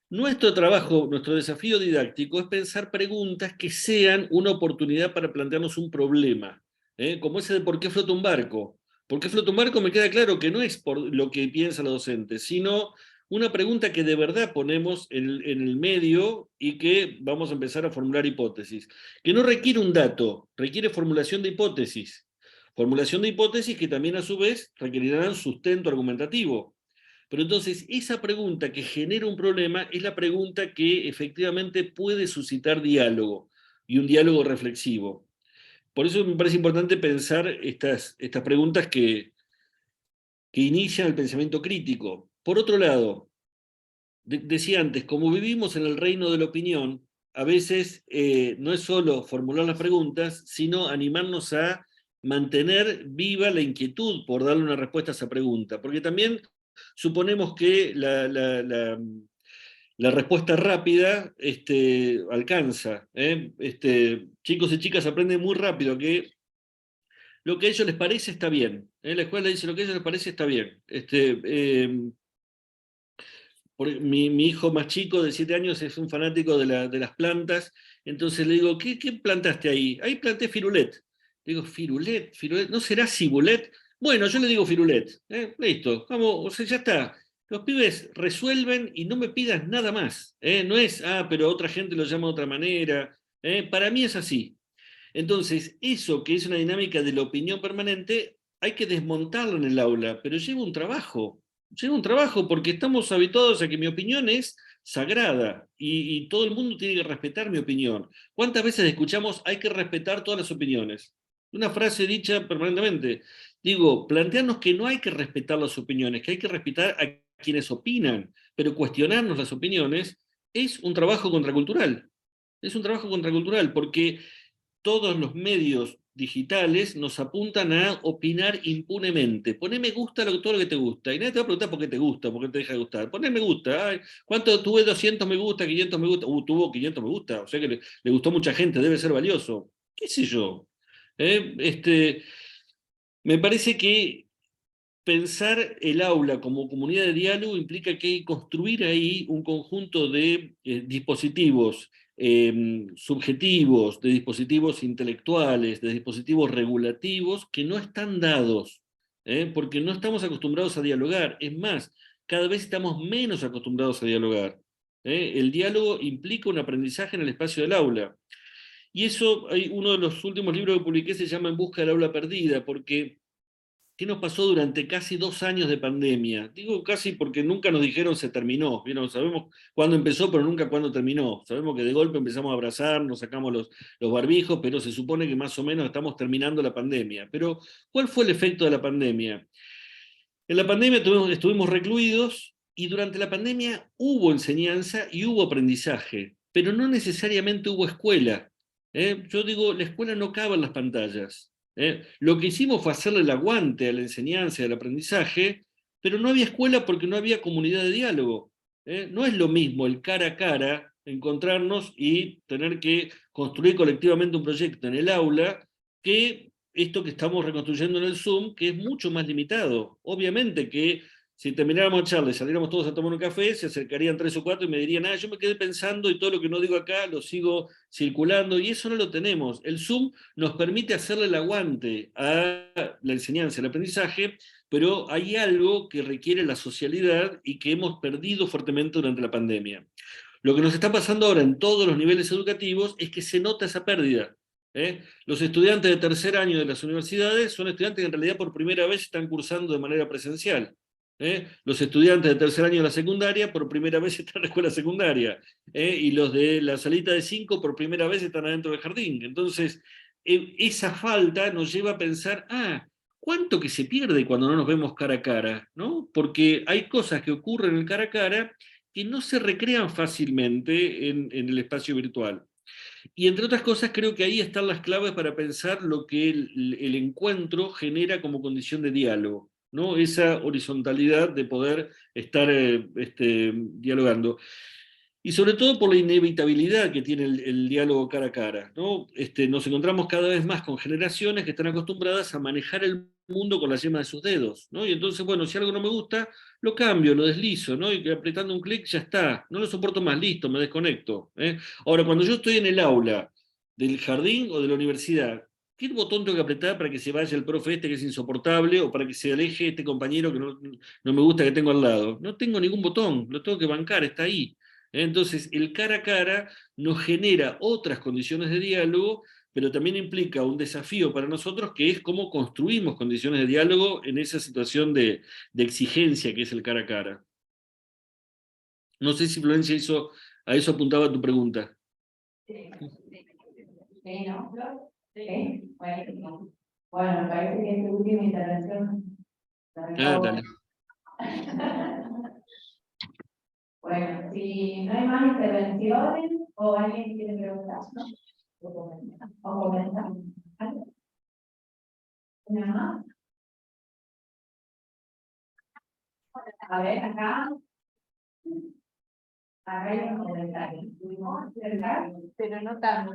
nuestro trabajo, nuestro desafío didáctico es pensar preguntas que sean una oportunidad para plantearnos un problema, como ese de ¿por qué flota un barco? ¿Por qué flota un barco? Me queda claro que no es por lo que piensa la docente, sino una pregunta que de verdad ponemos en el medio y que vamos a empezar a formular hipótesis. Que no requiere un dato, requiere formulación de hipótesis. formulación de hipótesis que también a su vez requerirán sustento argumentativo. Pero entonces esa pregunta que genera un problema es la pregunta que efectivamente puede suscitar diálogo, y un diálogo reflexivo. Por eso me parece importante pensar estas preguntas que inician el pensamiento crítico. Por otro lado, decía antes, como vivimos en el reino de la opinión, a veces no es solo formular las preguntas, sino animarnos a mantener viva la inquietud por darle una respuesta a esa pregunta. Porque también suponemos que la respuesta rápida alcanza. Chicos y chicas aprenden muy rápido que lo que a ellos les parece está bien. La escuela dice lo que a ellos les parece está bien. Mi hijo más chico de 7 años es un fanático de las plantas, entonces le digo, ¿qué plantaste ahí? Ahí planté firulet. Le digo, firulet, ¿no será cibulet? Bueno, yo le digo firulet. Listo, vamos, o sea, ya está. Los pibes resuelven y no me pidas nada más. No es, pero otra gente lo llama de otra manera. Para mí es así. Entonces, eso que es una dinámica de la opinión permanente, hay que desmontarlo en el aula, pero lleva un trabajo. Lleva un trabajo porque estamos habituados a que mi opinión es sagrada y todo el mundo tiene que respetar mi opinión. ¿Cuántas veces escuchamos hay que respetar todas las opiniones? Una frase dicha permanentemente. Digo, plantearnos que no hay que respetar las opiniones, que hay que respetar a quienes opinan, pero cuestionarnos las opiniones es un trabajo contracultural. Es un trabajo contracultural porque todos los medios digitales nos apuntan a opinar impunemente. Poné me gusta a todo lo que te gusta. Y nadie te va a preguntar por qué te gusta, por qué te deja de gustar. Poné me gusta. Ay, ¿cuánto tuve 200 me gusta, 500 me gusta? Tuvo 500 me gusta. O sea que le gustó mucha gente, debe ser valioso. ¿Qué sé yo? Me parece que pensar el aula como comunidad de diálogo implica que hay que construir ahí un conjunto de dispositivos subjetivos, de dispositivos intelectuales, de dispositivos regulativos que no están dados, porque no estamos acostumbrados a dialogar. Es más, cada vez estamos menos acostumbrados a dialogar. El diálogo implica un aprendizaje en el espacio del aula. Y eso, hay uno de los últimos libros que publiqué se llama En busca del aula perdida, porque ¿qué nos pasó durante casi 2 años de pandemia? Digo casi porque nunca nos dijeron se terminó. ¿Vieron? Sabemos cuándo empezó, pero nunca cuándo terminó. Sabemos que de golpe empezamos a abrazar, nos sacamos los barbijos, pero se supone que más o menos estamos terminando la pandemia. Pero, ¿cuál fue el efecto de la pandemia? En la pandemia estuvimos recluidos y durante la pandemia hubo enseñanza y hubo aprendizaje, pero no necesariamente hubo escuela. Yo digo, la escuela no cabe en las pantallas. Lo que hicimos fue hacerle el aguante a la enseñanza y al aprendizaje, pero no había escuela porque no había comunidad de diálogo. No es lo mismo el cara a cara, encontrarnos y tener que construir colectivamente un proyecto en el aula, que esto que estamos reconstruyendo en el Zoom, que es mucho más limitado. Obviamente que si termináramos de charla y saliéramos todos a tomar un café, se acercarían 3 o 4 y me dirían, yo me quedé pensando y todo lo que no digo acá lo sigo circulando, y eso no lo tenemos. El Zoom nos permite hacerle el aguante a la enseñanza, el aprendizaje, pero hay algo que requiere la socialidad y que hemos perdido fuertemente durante la pandemia. Lo que nos está pasando ahora en todos los niveles educativos es que se nota esa pérdida. Los estudiantes de tercer año de las universidades son estudiantes que en realidad por primera vez están cursando de manera presencial. Los estudiantes de tercer año de la secundaria por primera vez están en la escuela secundaria. Y los de la salita de 5 por primera vez están adentro del jardín. Entonces, esa falta nos lleva a pensar, ¿cuánto que se pierde cuando no nos vemos cara a cara? ¿No? Porque hay cosas que ocurren en el cara a cara que no se recrean fácilmente en el espacio virtual. Y entre otras cosas, creo que ahí están las claves para pensar lo que el encuentro genera como condición de diálogo, ¿no? Esa horizontalidad de poder estar dialogando. Y sobre todo por la inevitabilidad que tiene el diálogo cara a cara, ¿no? Nos encontramos cada vez más con generaciones que están acostumbradas a manejar el mundo con la yema de sus dedos, ¿no? Y entonces, bueno, si algo no me gusta, lo cambio, lo deslizo, ¿no? Y apretando un clic ya está, no lo soporto más, listo, me desconecto. Ahora, cuando yo estoy en el aula del jardín o de la universidad, ¿qué botón tengo que apretar para que se vaya el profe que es insoportable o para que se aleje este compañero que no me gusta que tengo al lado? No tengo ningún botón, lo tengo que bancar, está ahí. Entonces, el cara a cara nos genera otras condiciones de diálogo, pero también implica un desafío para nosotros, que es cómo construimos condiciones de diálogo en esa situación de exigencia que es el cara a cara. No sé si Florencia a eso apuntaba tu pregunta. Sí, ¿no, Flor? Sí. Bueno, bueno, me parece que esta última intervención la Ah, dejó. dale. Bueno, si no hay más intervenciones o alguien quiere preguntar, ¿no? O comentar. ¿Una más? A ver, acá. Acá hay un comentario. ¿Pudimos acercar? Pero no tanto.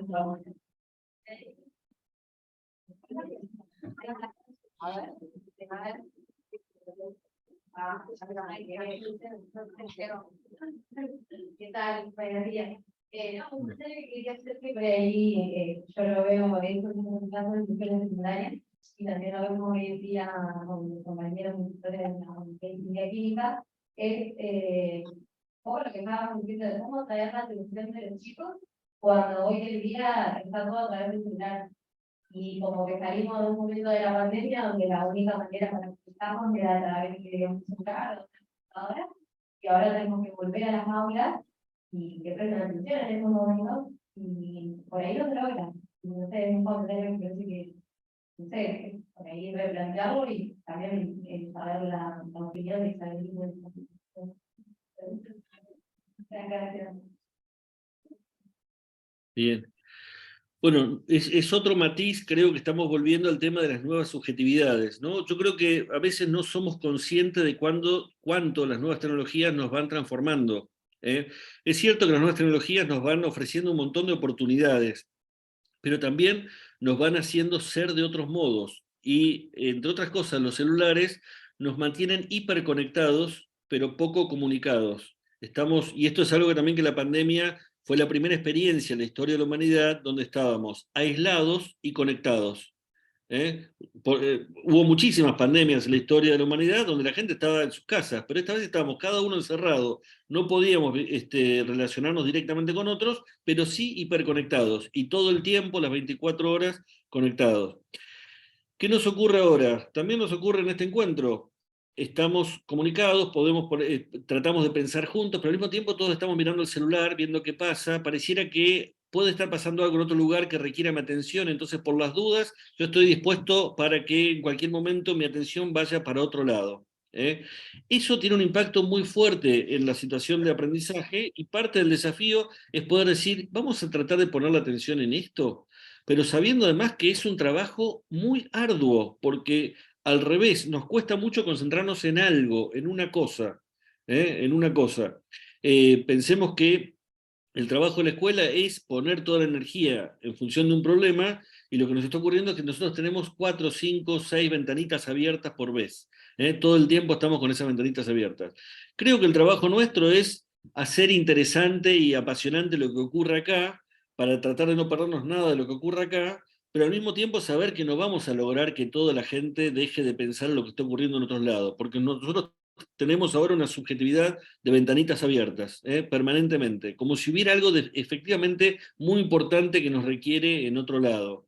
A ver. ¿Qué tal? Buenos días. No, quería hacer que por ahí yo lo veo, eso es un caso de mujeres secundarias, y también lo vemos hoy en día con compañeros profesores de ingeniería química, es todo lo que estábamos diciendo de cómo traer la atención de los chicos cuando hoy en día está todo a través del celular. Y como que salimos de un momento de la pandemia donde la única manera para explicarnos era a través de un celular o de una computadora, y ahora tenemos que volver a las aulas y que presten atención en esos momentos, y por ahí no se logra. No sé, es un comentario que parece que, no sé, por ahí replantearlo y también saber la opinión de saber gracias. Bien. Bueno, es otro matiz, creo que estamos volviendo al tema de las nuevas subjetividades, ¿no? Yo creo que a veces no somos conscientes de cuánto las nuevas tecnologías nos van transformando, ¿eh? Es cierto que las nuevas tecnologías nos van ofreciendo un montón de oportunidades, pero también nos van haciendo ser de otros modos. Y, entre otras cosas, los celulares nos mantienen hiperconectados, pero poco comunicados. Y esto es algo que también que la pandemia fue la primera experiencia en la historia de la humanidad donde estábamos aislados y conectados. ¿Eh? Hubo muchísimas pandemias en la historia de la humanidad donde la gente estaba en sus casas, pero esta vez estábamos cada uno encerrado, no podíamos relacionarnos directamente con otros, pero sí hiperconectados, y todo el tiempo, las 24 horas, conectados. ¿Qué nos ocurre ahora? También nos ocurre en este encuentro. Estamos comunicados, tratamos de pensar juntos, pero al mismo tiempo todos estamos mirando el celular, viendo qué pasa. Pareciera que puede estar pasando algo en otro lugar que requiera mi atención, entonces por las dudas yo estoy dispuesto para que en cualquier momento mi atención vaya para otro lado. ¿Eh? Eso tiene un impacto muy fuerte en la situación de aprendizaje, y parte del desafío es poder decir, vamos a tratar de poner la atención en esto, pero sabiendo además que es un trabajo muy arduo, porque al revés, nos cuesta mucho concentrarnos en algo, en una cosa, en una cosa. Pensemos que el trabajo de la escuela es poner toda la energía en función de un problema, y lo que nos está ocurriendo es que nosotros tenemos 4, 5, 6 ventanitas abiertas por vez. Todo el tiempo estamos con esas ventanitas abiertas. Creo que el trabajo nuestro es hacer interesante y apasionante lo que ocurre acá, para tratar de no perdernos nada de lo que ocurre acá, pero al mismo tiempo saber que no vamos a lograr que toda la gente deje de pensar en lo que está ocurriendo en otros lados, porque nosotros tenemos ahora una subjetividad de ventanitas abiertas, permanentemente, como si hubiera algo efectivamente muy importante que nos requiere en otro lado.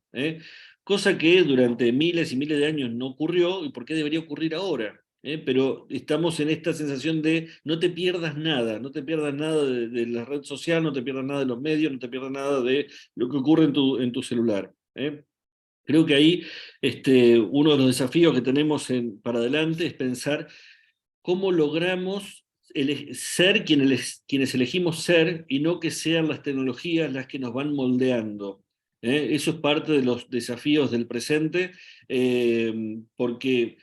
Cosa que durante miles y miles de años no ocurrió, y por qué debería ocurrir ahora. Pero estamos en esta sensación de no te pierdas nada, no te pierdas nada de la red social, no te pierdas nada de los medios, no te pierdas nada de lo que ocurre en tu celular. Creo que ahí uno de los desafíos que tenemos para adelante es pensar cómo logramos ser quienes elegimos ser, y no que sean las tecnologías las que nos van moldeando. Eso es parte de los desafíos del presente, porque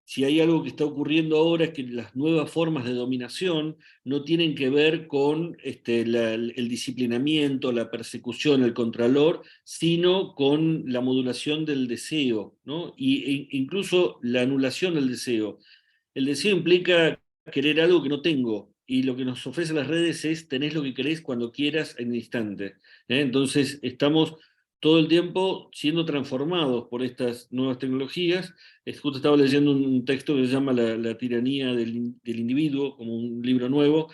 si hay algo que está ocurriendo ahora es que las nuevas formas de dominación no tienen que ver con el disciplinamiento, la persecución, el contralor, sino con la modulación del deseo, ¿no? Incluso la anulación del deseo. El deseo implica querer algo que no tengo, y lo que nos ofrecen las redes es tenés lo que querés cuando quieras en un instante. Entonces estamos todo el tiempo siendo transformados por estas nuevas tecnologías. Justo estaba leyendo un texto que se llama La tiranía del individuo, como un libro nuevo,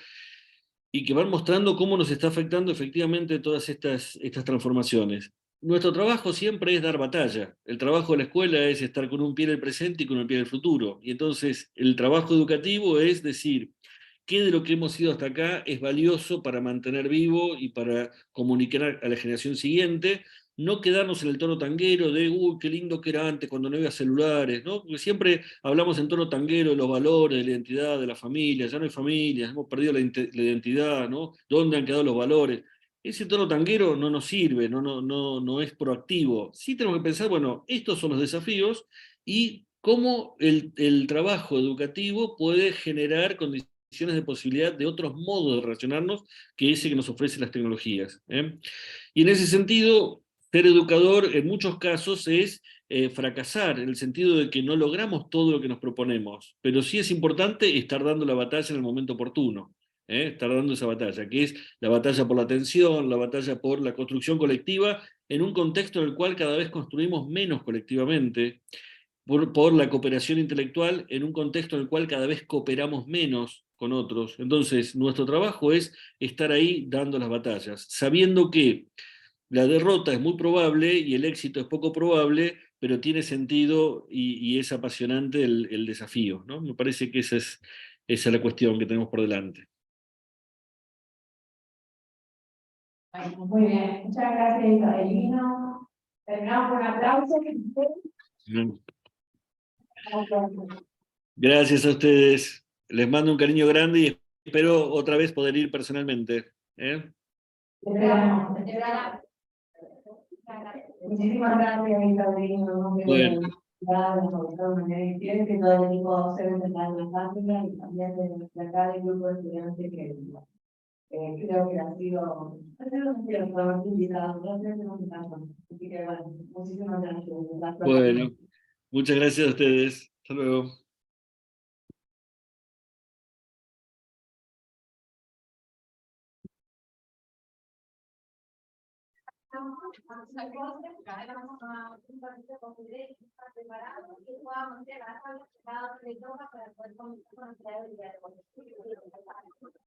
y que van mostrando cómo nos está afectando efectivamente todas estas transformaciones. Nuestro trabajo siempre es dar batalla. El trabajo de la escuela es estar con un pie en el presente y con un pie en el futuro. Y entonces el trabajo educativo es decir, qué de lo que hemos ido hasta acá es valioso para mantener vivo y para comunicar a la generación siguiente, no quedarnos en el tono tanguero de, uy, qué lindo que era antes cuando no había celulares, ¿no? Porque siempre hablamos en tono tanguero de los valores, de la identidad, de la familia, ya no hay familias, hemos perdido la identidad, ¿no? ¿Dónde han quedado los valores? Ese tono tanguero no nos sirve, no es proactivo. Sí tenemos que pensar, bueno, estos son los desafíos y cómo el trabajo educativo puede generar condiciones de posibilidad de otros modos de relacionarnos que ese que nos ofrecen las tecnologías. Y en ese sentido, ser educador en muchos casos es fracasar, en el sentido de que no logramos todo lo que nos proponemos, pero sí es importante estar dando la batalla en el momento oportuno. Estar dando esa batalla, que es la batalla por la atención, la batalla por la construcción colectiva, en un contexto en el cual cada vez construimos menos colectivamente, por la cooperación intelectual en un contexto en el cual cada vez cooperamos menos con otros. Entonces, nuestro trabajo es estar ahí dando las batallas, sabiendo que la derrota es muy probable y el éxito es poco probable, pero tiene sentido y es apasionante el desafío, ¿no? Me parece que esa es la cuestión que tenemos por delante. Bueno, muy bien, muchas gracias, Isabelino. Terminamos con un aplauso. Gracias a ustedes. Les mando un cariño grande y espero otra vez poder ir personalmente. ¿Eh? Esperamos. Muchísimas gracias, Isabelino. Bueno. De manera diferente, todo el equipo docente de la fábrica y también de acá del grupo de estudiantes que creo que ha sido un cierto haber invitado, gracias por invitarnos. Así que bueno, muchísimas gracias. Bueno, muchas gracias a ustedes. Hasta luego. Preparados y podamos ser las que le toca para poder conocer el diálogo.